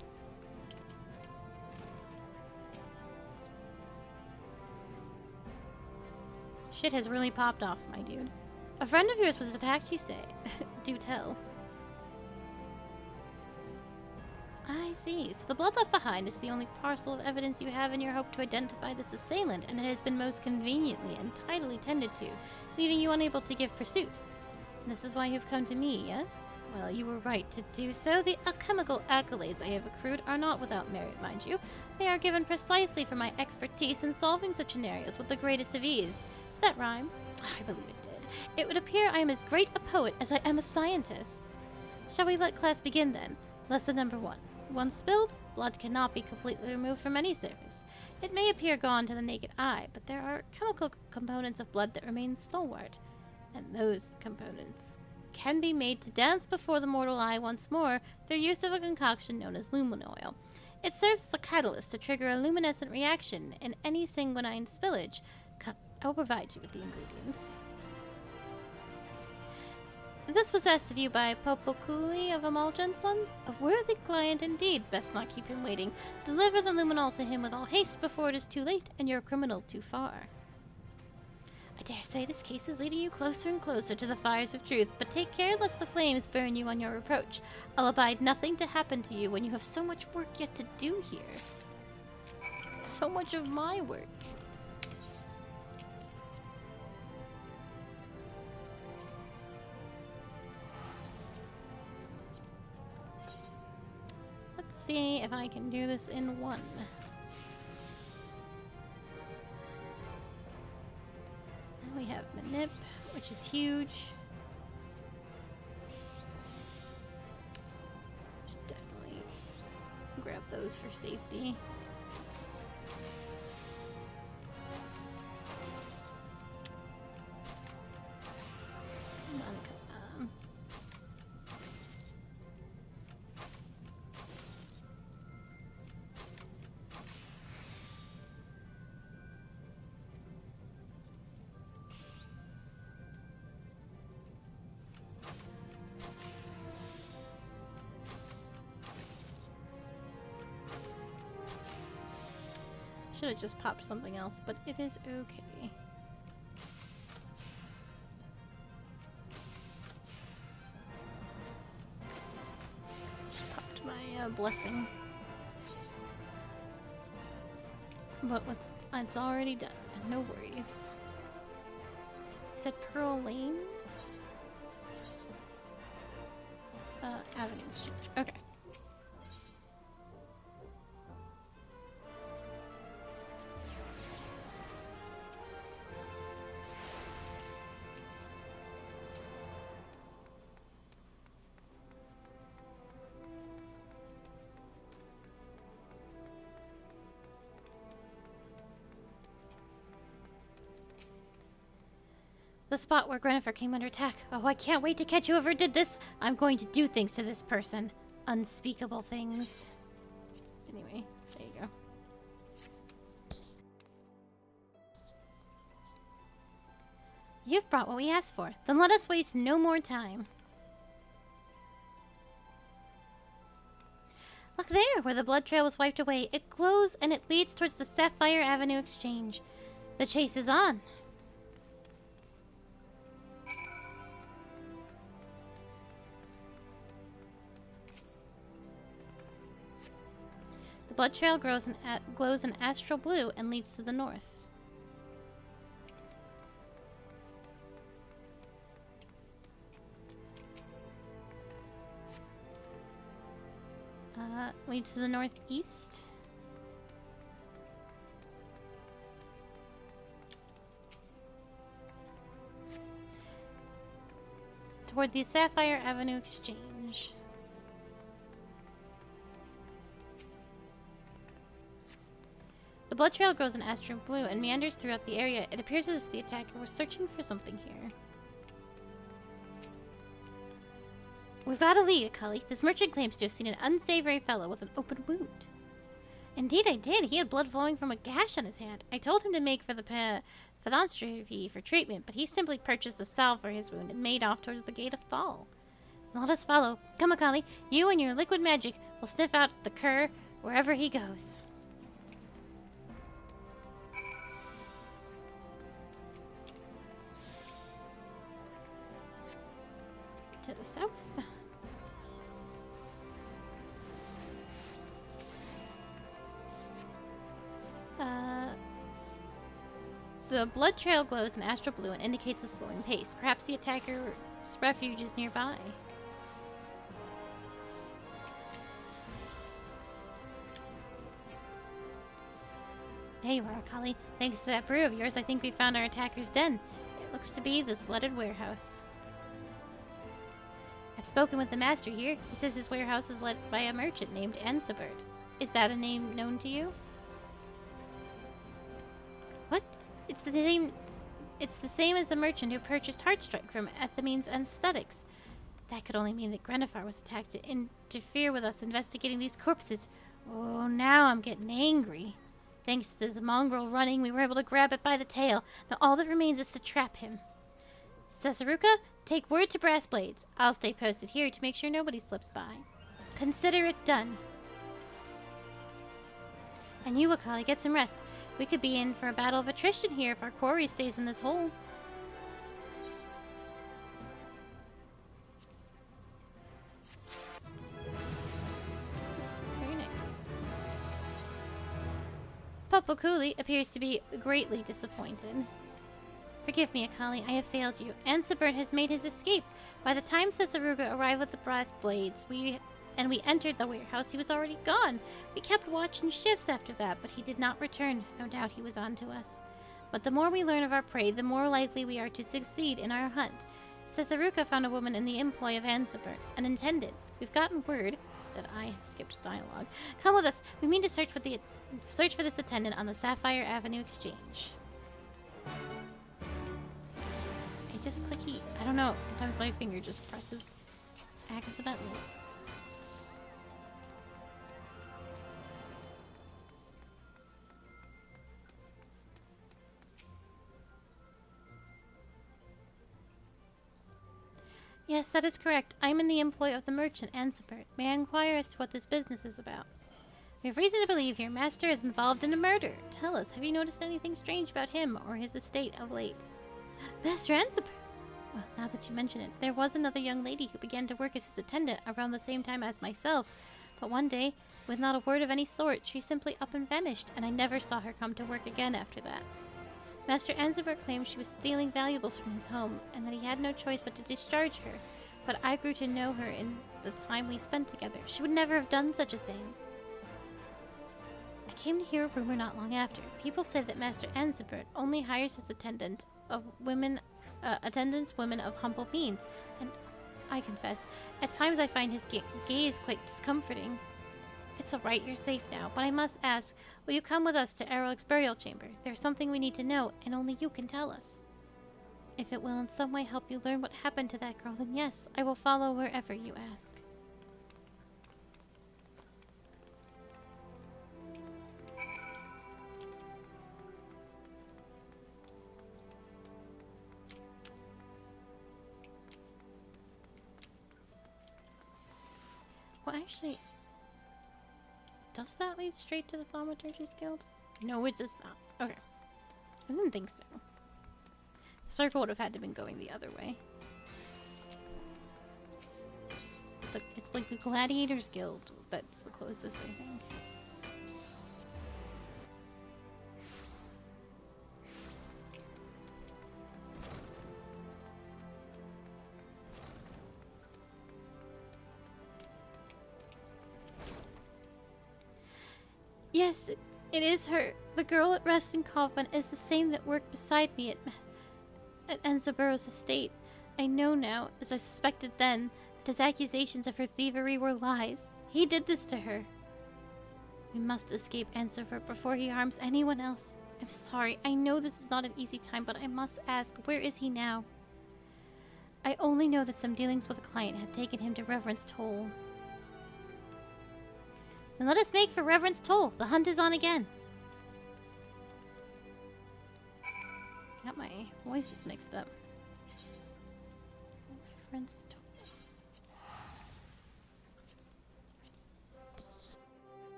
Shit has really popped off, my dude. A friend of yours was attacked, you say? Do tell. I see. So the blood left behind is the only parcel of evidence you have in your hope to identify this assailant, and it has been most conveniently and tidily tended to, leaving you unable to give pursuit. This is why you've come to me, yes? Well, you were right to do so. The alchemical accolades I have accrued are not without merit, mind you. They are given precisely for my expertise in solving such scenarios with the greatest of ease. That rhyme? I believe it did. It would appear I am as great a poet as I am a scientist. Shall we let class begin, then? Lesson number 1. Once spilled, blood cannot be completely removed from any surface. It may appear gone to the naked eye, but there are chemical components of blood that remain stalwart. And those components can be made to dance before the mortal eye once more through use of a concoction known as luminoil. It serves as a catalyst to trigger a luminescent reaction in any sanguinine spillage. I will provide you with the ingredients. This was asked of you by Popokuli of Amaljan Sons. A worthy client indeed. Best not keep him waiting. Deliver the luminol to him with all haste before it is too late and your criminal too far. I dare say this case is leading you closer and closer to the fires of truth, but take care lest the flames burn you on your reproach. I'll abide nothing to happen to you when you have so much work yet to do here. So much of my work. Let's see if I can do this in one. We have Manip, which is huge. Should definitely grab those for safety. Should have just popped something else, but it is okay. Just popped my blessing. But it's already done, and no worries. It said Pearl Lane? Avenue Exchange. Okay. The spot where Grennifer came under attack. Oh, I can't wait to catch whoever did this. I'm going to do things to this person. Unspeakable things. Anyway, there you go. You've brought what we asked for. Then let us waste no more time. Look there, where the blood trail was wiped away. It glows and it leads towards the Sapphire Avenue Exchange. The chase is on. The blood trail glows in astral blue and leads to the north. Leads to the northeast. Toward the Sapphire Avenue Exchange. The blood trail grows in astral blue and meanders throughout the area. It appears as if the attacker was searching for something here. We've got a lead, Cully. This merchant claims to have seen an unsavory fellow with an open wound. Indeed I did. He had blood flowing from a gash on his hand. I told him to make for the philanthropy for treatment, but he simply purchased a salve for his wound and made off towards the Gate of Thal. Let us follow. Come, Akali. You and your liquid magic will sniff out the cur wherever he goes. To the south. The blood trail glows in astral blue and indicates a slowing pace. Perhaps the attacker's refuge is nearby. There you are, Akali. Thanks to that brew of yours, I think we found our attacker's den. It looks to be this leaded warehouse. I've spoken with the master here. He says his warehouse is led by a merchant named Ansabert. Is that a name known to you? What? It's the same as the merchant who purchased Heartstrike from Ethamines Aesthetics. That could only mean that Grennifer was attacked to interfere with us investigating these corpses. Oh, now I'm getting angry. Thanks to this mongrel running, we were able to grab it by the tail. Now all that remains is to trap him. Cesaruka, take word to Brass Blades. I'll stay posted here to make sure nobody slips by. Consider it done. And you, Akali, get some rest. We could be in for a battle of attrition here if our quarry stays in this hole. Very nice. Popokuli appears to be greatly disappointed. Forgive me, Akali, I have failed you. Ansabert has made his escape. By the time Cesaruga arrived with the Brass Blades, we entered the warehouse, he was already gone. We kept watching shifts after that, but he did not return. No doubt he was on to us. But the more we learn of our prey, the more likely we are to succeed in our hunt. Cesaruka found a woman in the employ of Ansabert, an intendant. We've gotten word that I have skipped dialogue. Come with us. We mean to search for this attendant on the Sapphire Avenue Exchange. I just click E. I don't know. Sometimes my finger just presses accidentally. Yes, that is correct. I'm in the employ of the merchant, Ansabert. May I inquire as to what this business is about? We have reason to believe your master is involved in a murder. Tell us, have you noticed anything strange about him or his estate of late? Master Ansiber! Well, now that you mention it, there was another young lady who began to work as his attendant around the same time as myself. But one day, with not a word of any sort, she simply up and vanished, and I never saw her come to work again after that. Master Ansiber claimed she was stealing valuables from his home, and that he had no choice but to discharge her. But I grew to know her in the time we spent together. She would never have done such a thing. I came to hear a rumor not long after. People say that Master Ansiber only hires his attendants women of humble means, and I confess, at times I find his gaze quite discomforting. It's all right, you're safe now, but I must ask, will you come with us to Errol's burial chamber? There's something we need to know, and only you can tell us. If it will in some way help you learn what happened to that girl, then yes, I will follow wherever you ask. Well, actually, does that lead straight to the Thaumaturgy's Guild? No, it does not. Okay. I didn't think so. The circle would have had to have been going the other way. It's like the Gladiators Guild. That's the closest, I think. Yes, it is her. The girl at Resting Coffin is the same that worked beside me at Ansiber's estate. I know now, as I suspected then, that his accusations of her thievery were lies. He did this to her. We must escape Ansiber before he harms anyone else. I'm sorry, I know this is not an easy time, but I must ask, where is he now? I only know that some dealings with a client had taken him to Reverence Toll. Then let us make for Reverence Toll. The hunt is on again. Got my voices mixed up. Reverence Toll.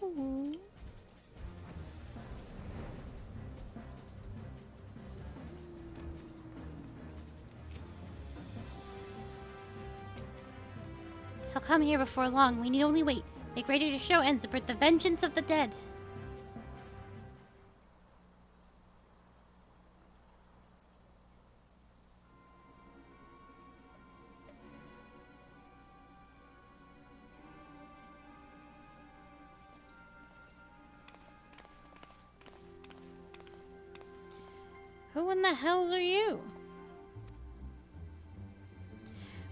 Ooh. He'll come here before long. We need only wait. Make ready to show Ansiber the vengeance of the dead. Who in the hells are you?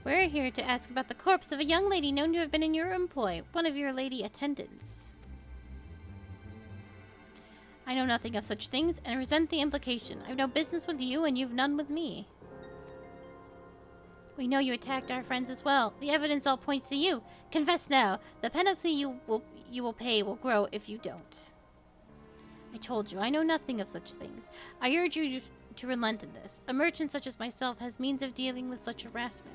We're here to ask about the corpse of a young lady known to have been in your employ, one of your lady attendants. I know nothing of such things, and resent the implication. I've no business with you, and you've none with me. We know you attacked our friends as well. The evidence all points to you. Confess now. The penalty you will pay will grow if you don't. I told you, I know nothing of such things. I urge you to relent in this. A merchant such as myself has means of dealing with such harassment.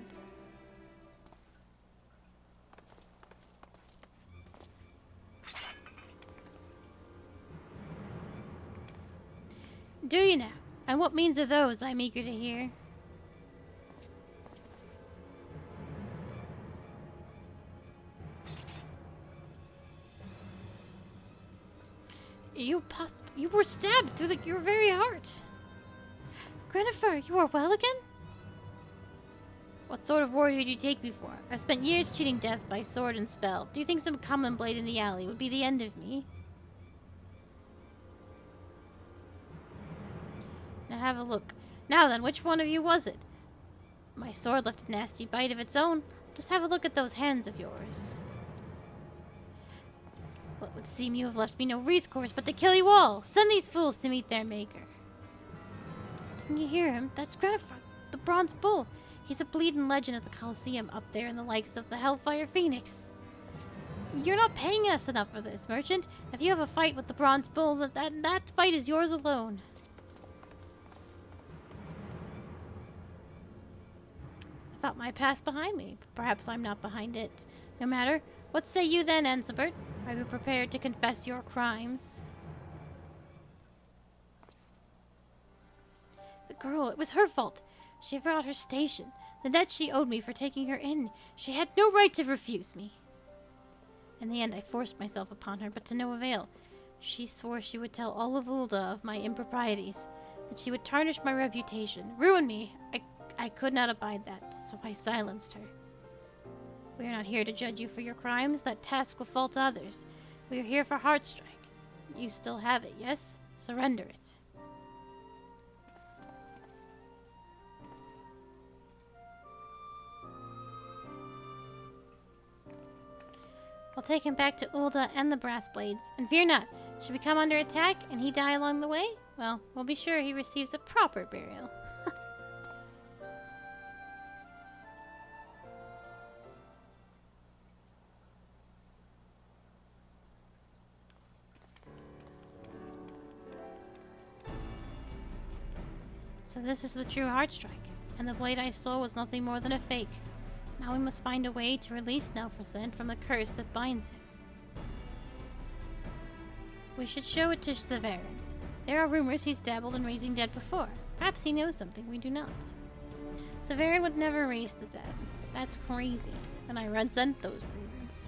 Do you now? And what means are those, I'm eager to hear? You were stabbed through your very heart. Grennifer, you are well again? What sort of warrior did you take me for? I've spent years cheating death by sword and spell. Do you think some common blade in the alley would be the end of me? Now have a look. Now then, which one of you was it? My sword left a nasty bite of its own. Just have a look at those hands of yours. Well, it would seem you have left me no recourse but to kill you all. Send these fools to meet their maker. Didn't you hear him? That's Grennifer, the bronze bull. He's a bleeding legend of the Colosseum up there in the likes of the Hellfire Phoenix. You're not paying us enough for this, merchant. If you have a fight with the bronze bull, that fight is yours alone. thought my past behind me. Perhaps I'm not behind it. No matter. What say you then, Ensibert? Are you prepared to confess your crimes? The girl, it was her fault. She forgot her station. The debt she owed me for taking her in. She had no right to refuse me. In the end, I forced myself upon her, but to no avail. She swore she would tell all of Ulda of my improprieties, that she would tarnish my reputation, ruin me. I could not abide that, so I silenced her. We are not here to judge you for your crimes. That task will fall to others. We are here for Heartstrike. You still have it, yes? Surrender it. We'll take him back to Ulda and the Brass Blades. And fear not, should we come under attack and he die along the way, well, we'll be sure he receives a proper burial. So this is the true Heartstrike, and the blade I stole was nothing more than a fake. Now we must find a way to release Nelfersand from the curse that binds him. We should show it to Severin. There are rumors he's dabbled in raising dead before. Perhaps he knows something we do not. Severin would never raise the dead. That's crazy, and I resent those rumors.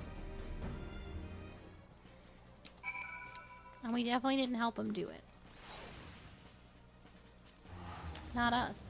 And we definitely didn't help him do it. Not us.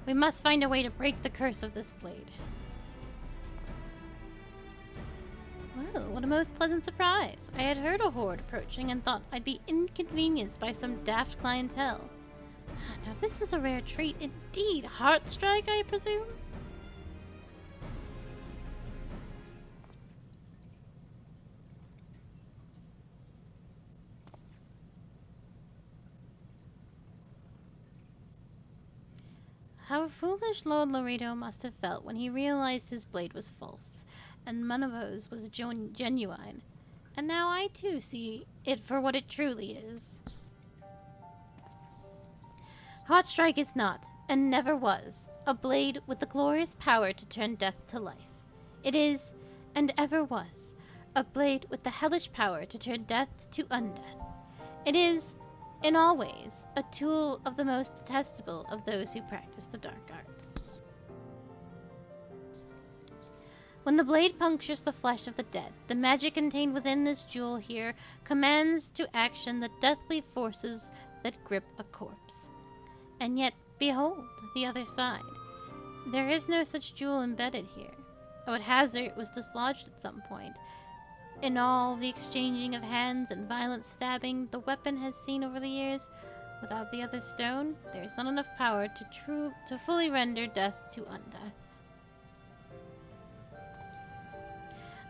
We must find a way to break the curse of this blade. Well, what a most pleasant surprise. I had heard a horde approaching and thought I'd be inconvenienced by some daft clientele. Now this is a rare treat indeed. Heartstrike, I presume? How foolish Lord Laredo must have felt when he realized his blade was false, and Munavo's was genuine. And now I too see it for what it truly is. Heartstrike is not, and never was, a blade with the glorious power to turn death to life. It is, and ever was, a blade with the hellish power to turn death to undeath. It is, in all ways, a tool of the most detestable of those who practice the dark arts. When the blade punctures the flesh of the dead, the magic contained within this jewel here commands to action the deathly forces that grip a corpse. And yet, behold, the other side. There is no such jewel embedded here. I would hazard it was dislodged at some point. In all the exchanging of hands and violent stabbing the weapon has seen over the years, without the other stone, there is not enough power to fully render death to undeath.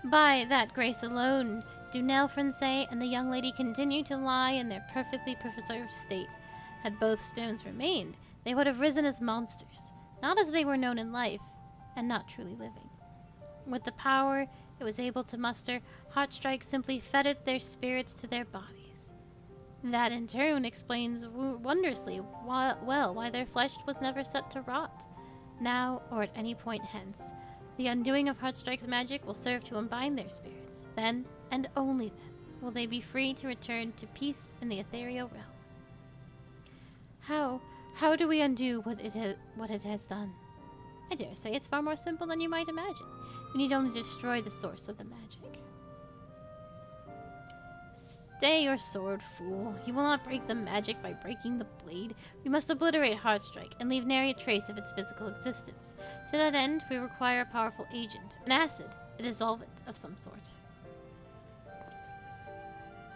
By that grace alone do Nelfersand and the young lady continue to lie in their perfectly preserved state. Had both stones remained, they would have risen as monsters, not as they were known in life, and not truly living. With the power it was able to muster, Heartstrike simply fettered their spirits to their bodies. That in turn explains wondrously why their flesh was never set to rot, now or at any point hence. The undoing of Heartstrike's magic will serve to unbind their spirits. Then, and only then, will they be free to return to peace in the ethereal realm. How do we undo what it has done? I dare say it's far more simple than you might imagine. We need only destroy the source of the magic. Stay your sword, fool. You will not break the magic by breaking the blade. We must obliterate Heartstrike and leave nary a trace of its physical existence. To that end, we require a powerful agent, an acid, a dissolvent of some sort.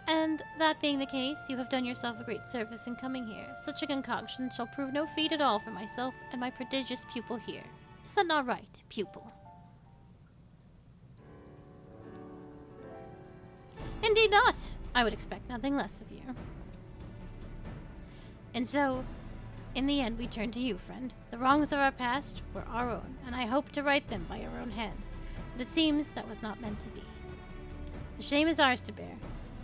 And that being the case, you have done yourself a great service in coming here. Such a concoction shall prove no feat at all for myself and my prodigious pupil here. Is that not right, pupil? Indeed not! I would expect nothing less of you. And so, in the end, we turn to you, friend. The wrongs of our past were our own, and I hope to right them by your own hands. But it seems that was not meant to be. The shame is ours to bear.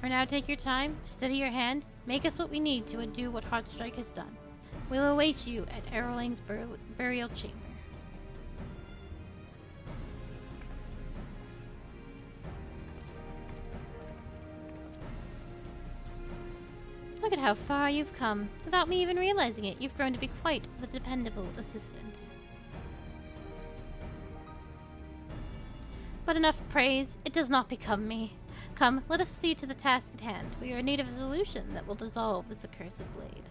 For now, take your time, steady your hand, make us what we need to undo what Heartstrike has done. We'll await you at Erling's burial chamber. Look at how far you've come. Without me even realizing it, you've grown to be quite the dependable assistant. But enough praise. It does not become me. Come, let us see to the task at hand. We are in need of a solution that will dissolve this accursed blade.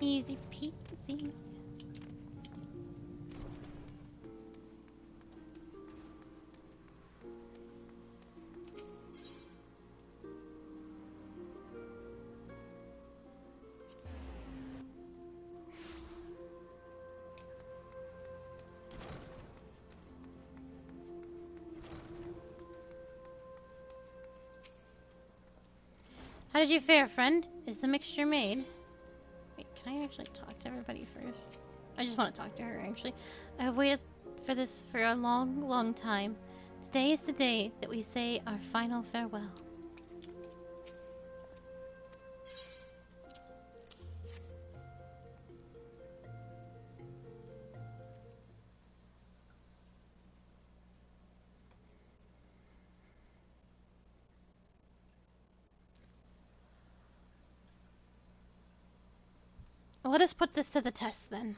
Easy peasy. How did you fare, friend? Is the mixture made? Wait, can I actually talk to everybody first? I just want to talk to her, actually. I have waited for this for a long, long time. Today is the day that we say our final farewell. Let us put this to the test, then.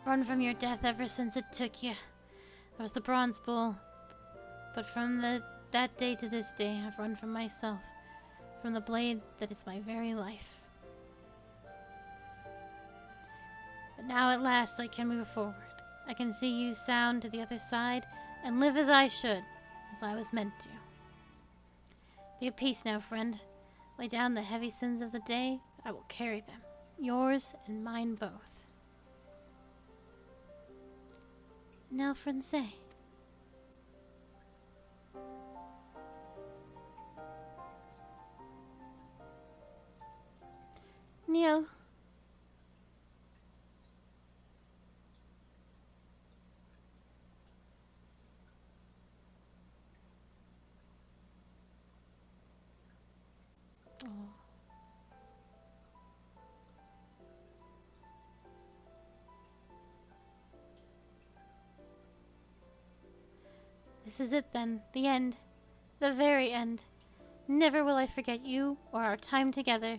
Run from your death ever since it took you. I was the bronze bull. But from that day to this day, I've run from myself. From the blade that is my very life. But now at last I can move forward. I can see you sound to the other side and live as I should, as I was meant to. Be at peace now, friend. Lay down the heavy sins of the day. I will carry them. Yours and mine both. Now, friend, say, Neil. Oh. This is it then, the end. The very end. Never will I forget you or our time together.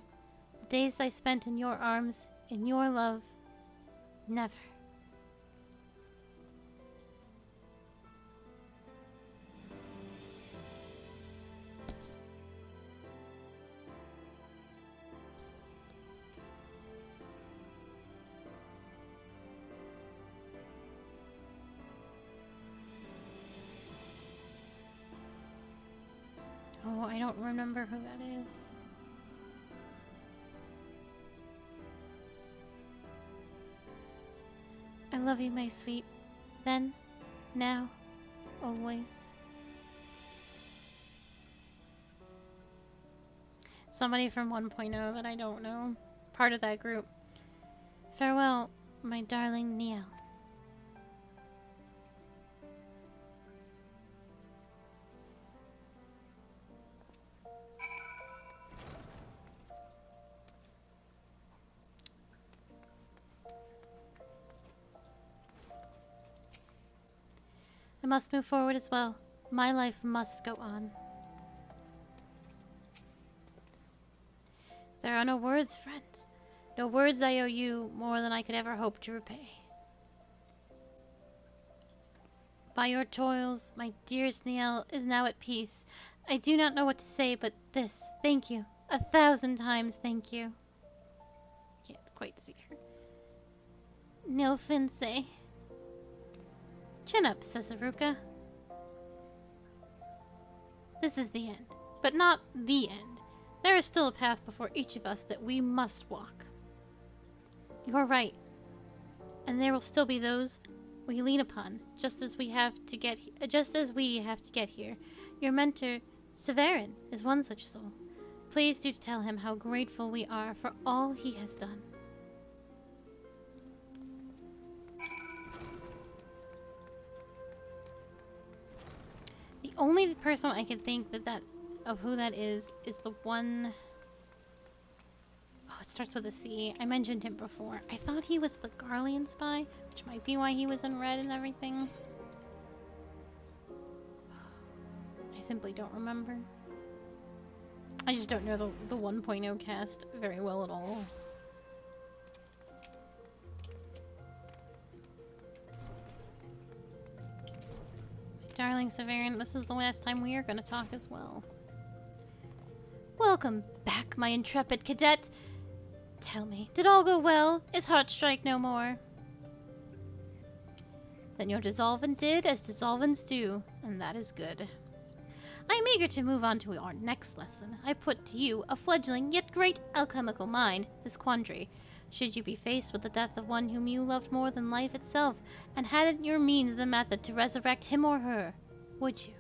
The days I spent in your arms, in your love. Never. Oh, I don't remember who that is. I love you, my sweet. Then, now, always. Somebody from 1.0 that I don't know. Part of that group. Farewell, my darling Neil. I must move forward as well. My life must go on. There are no words, friend. No words I owe you more than I could ever hope to repay. By your toils, my dearest Niel is now at peace. I do not know what to say but this. Thank you. 1,000 times thank you. Can't quite see her. Nil Finsay. Chin up, Cesaruka. This is the end, but not the end. There is still a path before each of us that we must walk. You are right, and there will still be those we lean upon, just as we have to get here. Your mentor, Severin, is one such soul. Please do tell him how grateful we are for all he has done. The only person I can think of who that is the one. Oh, it starts with a C. I mentioned him before. I thought he was the Garlean spy, which might be why he was in red and everything. I simply don't remember. I just don't know the 1.0 cast very well at all. Darling Severin, this is the last time we are going to talk as well. Welcome back, my intrepid cadet. Tell me, did all go well? Is Heartstrike no more? Then your dissolvent did as dissolvents do, and that is good. I am eager to move on to our next lesson. I put to you, a fledgling yet great alchemical mind, this quandary. Should you be faced with the death of one whom you loved more than life itself, and had at your means the method to resurrect him or her, would you?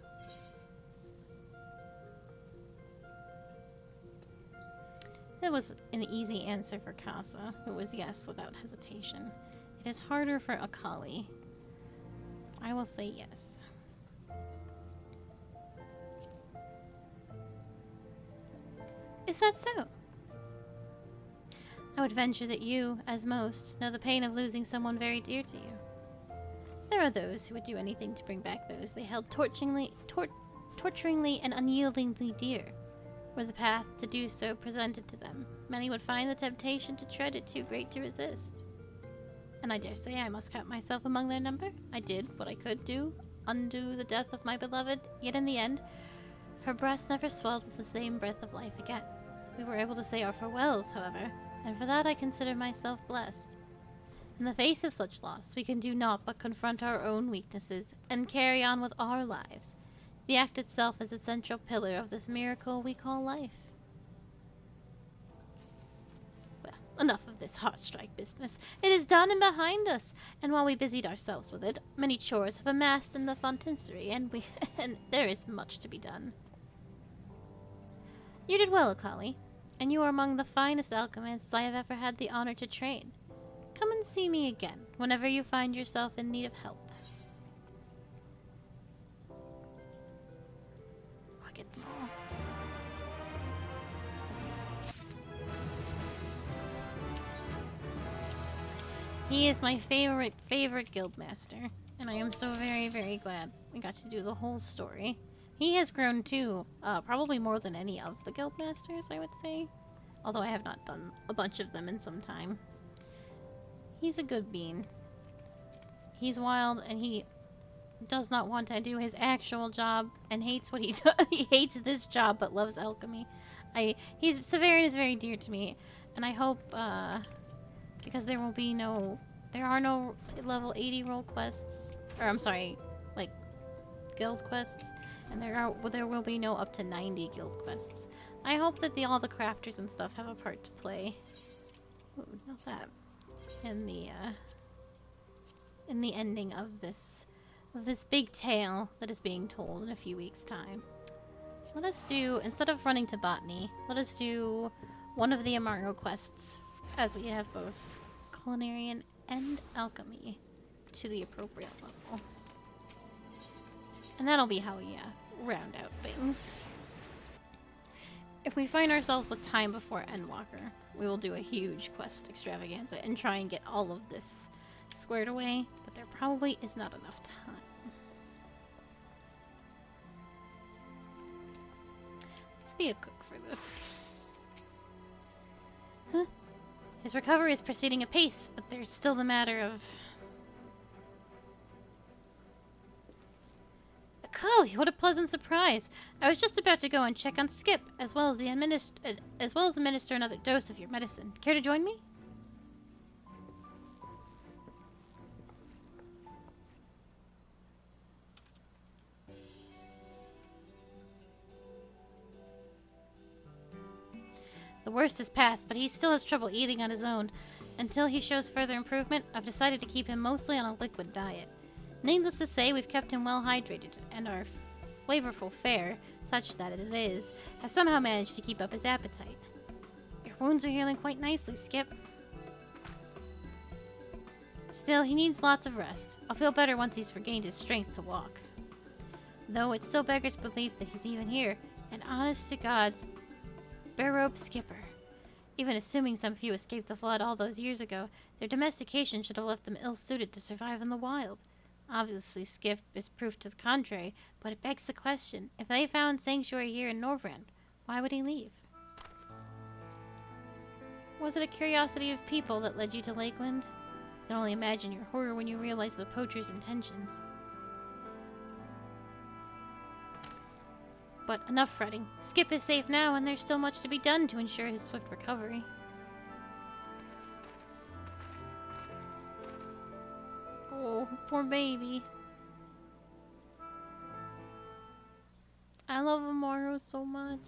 That was an easy answer for Casa, who was yes without hesitation. It is harder for Akali. I will say yes. Is that so? I would venture that you, as most, know the pain of losing someone very dear to you. There are those who would do anything to bring back those they held torturingly and unyieldingly dear. Were the path to do so presented to them, many would find the temptation to tread it too great to resist. And I dare say I must count myself among their number. I did what I could do, undo the death of my beloved, yet in the end, her breast never swelled with the same breath of life again. We were able to say our farewells, however, and for that I consider myself blessed. In the face of such loss, we can do naught but confront our own weaknesses, and carry on with our lives. The act itself is a central pillar of this miracle we call life. Well, enough of this Heartstrike business. It is done and behind us, and while we busied ourselves with it, many chores have amassed in the Fantasy, and there is much to be done. You did well, Akali. and you are among the finest alchemists I have ever had the honor to train. Come and see me again, whenever you find yourself in need of help. Rocket ball. He is my favorite guildmaster, and I am so very, very glad we got to do the whole story. He has grown too, probably more than any of the guildmasters, I would say. Although I have not done a bunch of them in some time. He's a good bean. He's wild, and he does not want to do his actual job, and hates what he does. He hates this job, but loves alchemy. Severian is very dear to me, and I hope, because there are no level 80 role quests, or I'm sorry, like, guild quests, and there will be no up to 90 guild quests. I hope that all the crafters and stuff have a part to play. Ooh, not that. In the ending of this big tale that is being told in a few weeks' time. Let us do, instead of running to botany, let us do one of the Amargo quests, as we have both culinarian and alchemy to the appropriate level. And that'll be how we round out things. If we find ourselves with time before Endwalker, we will do a huge quest extravaganza and try and get all of this squared away, but there probably is not enough time. Let's be a cook for this. Huh? His recovery is proceeding apace, but there's still the matter of... Golly, what a pleasant surprise! I was just about to go and check on Skip, as well as administer another dose of your medicine. Care to join me? The worst is past, but he still has trouble eating on his own. Until he shows further improvement, I've decided to keep him mostly on a liquid diet. Needless to say, we've kept him well hydrated, and our flavorful fare, such that it is, has somehow managed to keep up his appetite. Your wounds are healing quite nicely, Skip. Still, he needs lots of rest. I'll feel better once he's regained his strength to walk. Though it still beggars belief that he's even here, and honest to God's Barobe Skipper. Even assuming some few escaped the flood all those years ago, their domestication should have left them ill-suited to survive in the wild. Obviously, Skip is proof to the contrary, but it begs the question, if they found sanctuary here in Norvrand, why would he leave? Was it a curiosity of people that led you to Lakeland? You can only imagine your horror when you realize the poacher's intentions. But enough fretting. Skip is safe now, and there's still much to be done to ensure his swift recovery. Oh, poor baby. I love Amaro so much.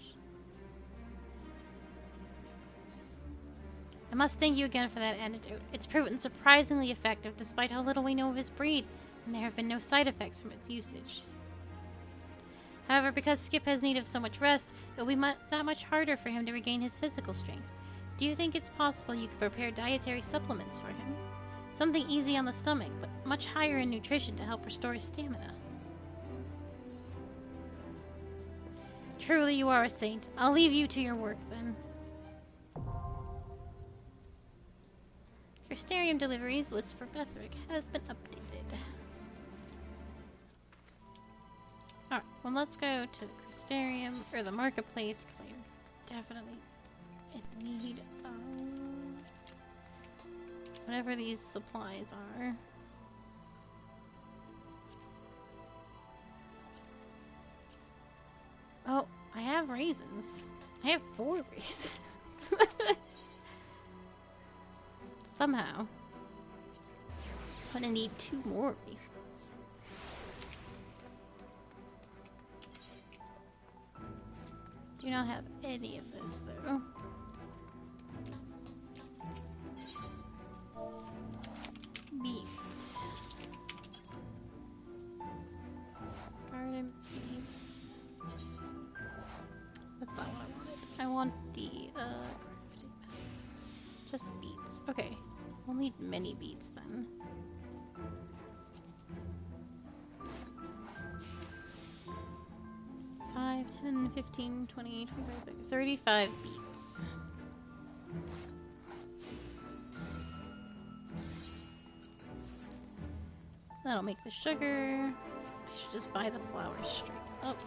I must thank you again for that antidote. It's proven surprisingly effective despite how little we know of his breed, and there have been no side effects from its usage. However, because Skip has need of so much rest, it will be that much harder for him to regain his physical strength. Do you think it's possible you could prepare dietary supplements for him? Something easy on the stomach, but much higher in nutrition to help restore his stamina. Truly, you are a saint. I'll leave you to your work, then. Crystarium deliveries list for Bethric has been updated. Alright, well let's go to the Crystarium, or the marketplace, because I'm definitely in need of whatever these supplies are. Oh, I have raisins. I have 4 raisins. Somehow. I'm gonna need 2 more raisins. Do not have any of this though. Beets. Garden beets. That's not what I wanted. I want the, just beets. Okay. We'll need many beets then. 5, 10, 15, 20, 25, 30, 35 beets. That'll make the sugar. I should just buy the flowers straight up.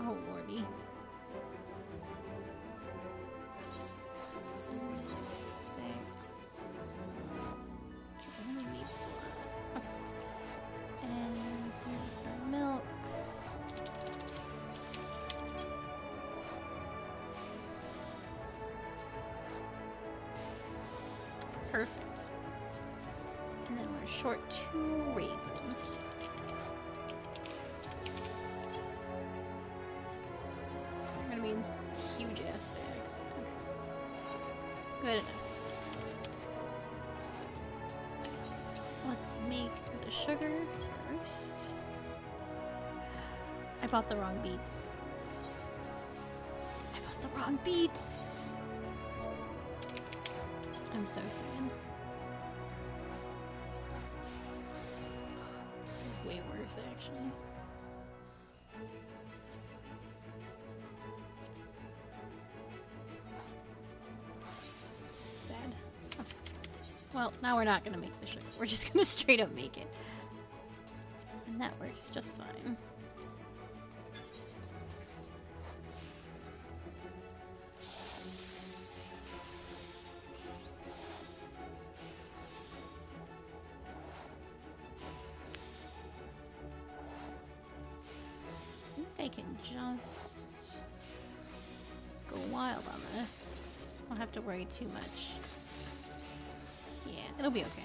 Oh lordy. 6. I only need 4. Okay. And the milk. Perfect. And then we're short 2 raisins. They're gonna be in huge ass stacks. Okay. Good enough. Let's make the sugar first. I bought the wrong beets. I bought the wrong beets! I'm so sad. This is way worse, actually. Sad. Okay. Well, now we're not gonna make the sugar. We're just gonna straight up make it. And that works just fine. I can just go wild on this. I don't have to worry too much. Yeah, it'll be okay.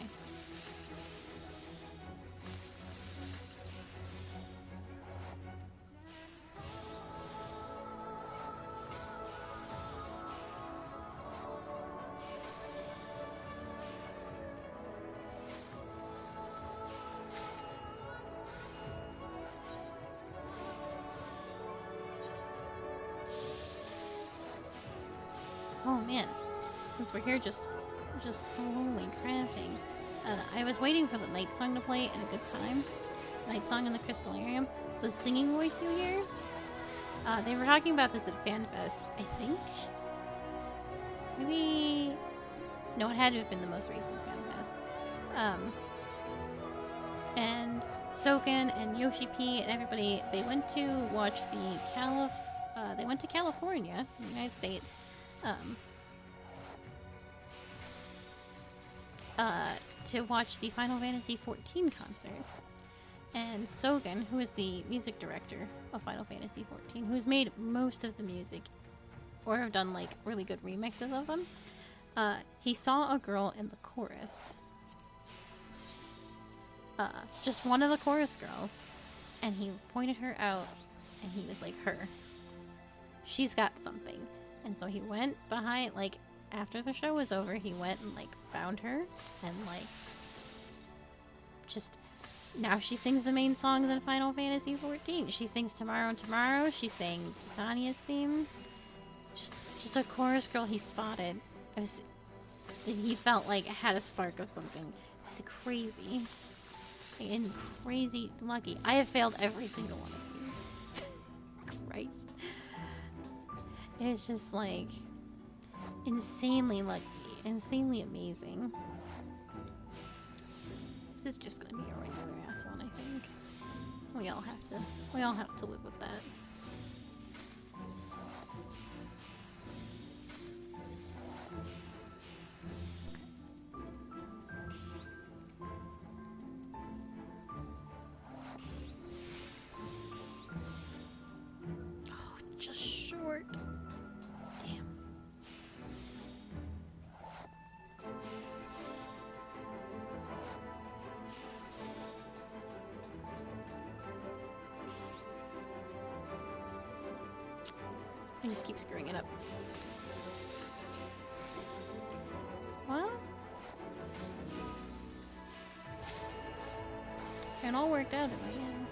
Oh man, since we're here just slowly crafting. I was waiting for the night song to play at a good time. Night song in the Crystallarium. The singing voice you hear? They were talking about this at FanFest, I think. Maybe... No, it had to have been the most recent FanFest. And Soken and Yoshi P and everybody, they went to watch the they went to California, in the United States, to watch the Final Fantasy XIV concert. And Sogen, who is the music director of Final Fantasy XIV, who's made most of the music, or have done like really good remixes of them, he saw a girl in the chorus. Just one of the chorus girls, and he pointed her out, and he was like, her. She's got something. And so he went behind, like, after the show was over, he went and, like, found her, and, like, just, now she sings the main songs in Final Fantasy XIV. She sings Tomorrow and Tomorrow, she sang Titania's theme. Just a chorus girl he spotted. He felt like it had a spark of something. It's crazy. And crazy lucky. I have failed every single one of these. Christ. It's just like insanely lucky, insanely amazing. This is just gonna be a regular ass one, I think. We all have to live with that. Oh, just short. Damn. I just keep screwing it up. Well, it all worked out in the end.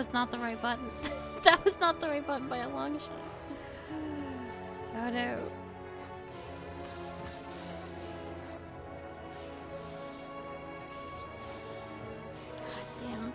was not the right button. That was not the right button by a long shot. Oh no. God damn.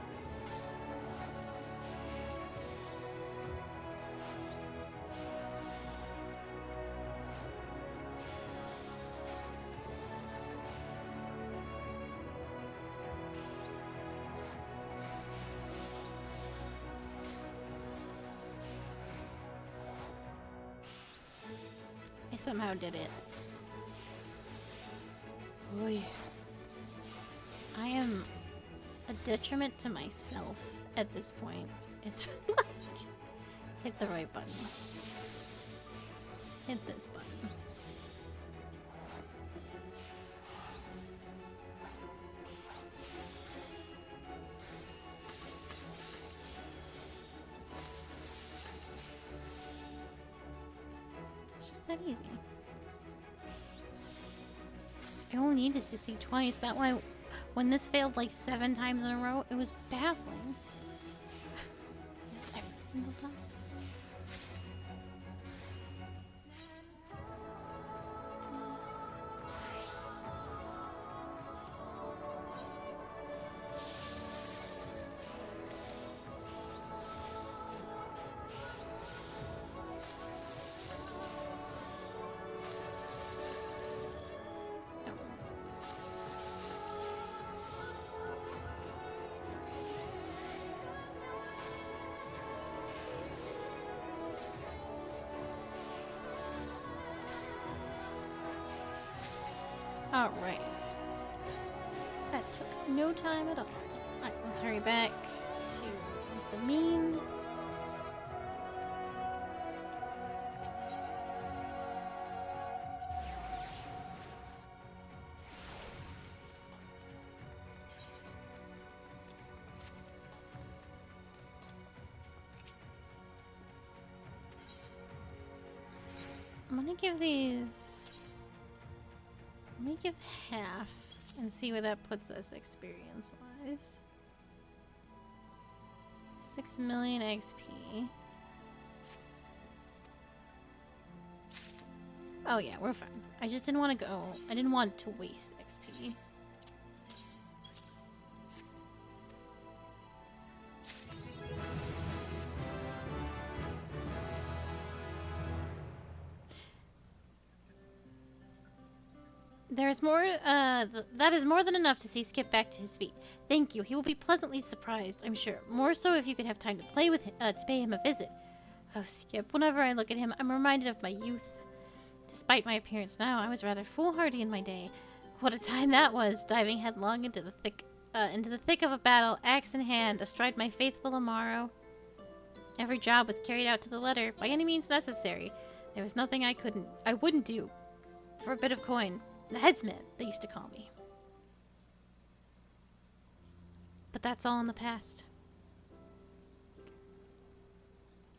I somehow did it. Oy. I am a detriment to myself at this point. It's like, hit the right button. Hit this button. It's just that easy. I only need to succeed twice. That way, when this failed like 7 times in a row, it was baffling. Every single time. Alright. That took no time at all. Alright, let's hurry back to the mean. I'm gonna give these... Let me give half and see where that puts us experience-wise. 6 million XP. Oh yeah, we're fine. I just didn't want to go... I didn't want to waste XP. There's more, that is more than enough to see Skip back to his feet. Thank you. He will be pleasantly surprised, I'm sure. More so if you could have time to play with him, to pay him a visit. Oh, Skip, whenever I look at him, I'm reminded of my youth. Despite my appearance now, I was rather foolhardy in my day. What a time that was, diving headlong into the thick of a battle, axe in hand, astride my faithful Amaro. Every job was carried out to the letter, by any means necessary. There was nothing I wouldn't do for a bit of coin. The headsman, they used to call me. But that's all in the past.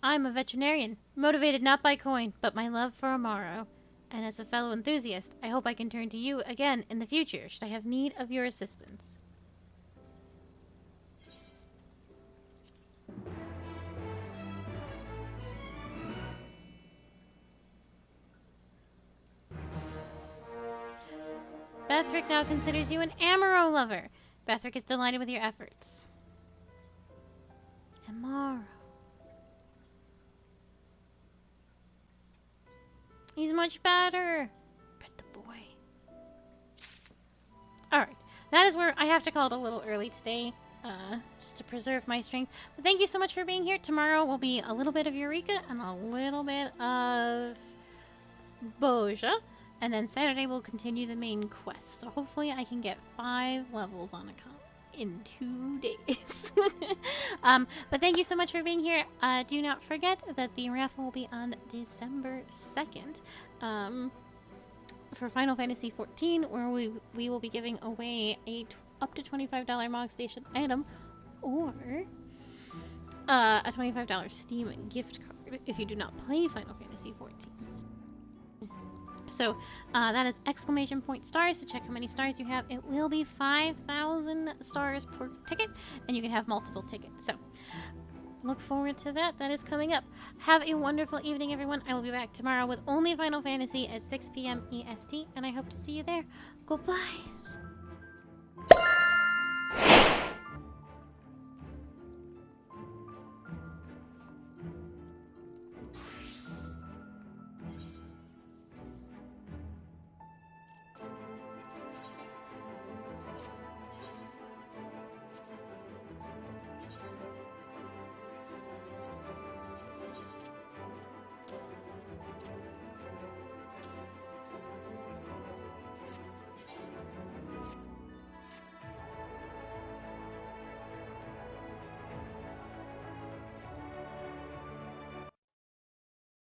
I'm a veterinarian, motivated not by coin, but my love for Amaro. And as a fellow enthusiast, I hope I can turn to you again in the future, should I have need of your assistance. Bethrick now considers you an Amaro lover. Bethrick is delighted with your efforts. Amaro. He's much better. Pet the boy. Alright. That is where I have to call it a little early today. Just to preserve my strength. But thank you so much for being here. Tomorrow will be a little bit of Eureka and a little bit of Boja. And then Saturday we'll continue the main quest. So hopefully I can get 5 levels on account in 2 days. But thank you so much for being here. Do not forget that the raffle will be on December 2nd for Final Fantasy XIV, where we will be giving away a up to $25 Mog Station item or a $25 Steam gift card if you do not play Final Fantasy XIV. So that is exclamation point stars to check how many stars you have. It will be 5,000 stars per ticket, and you can have multiple tickets. So look forward to that. That is coming up. Have a wonderful evening, everyone. I will be back tomorrow with only Final Fantasy at 6 p.m. EST, and I hope to see you there. Goodbye.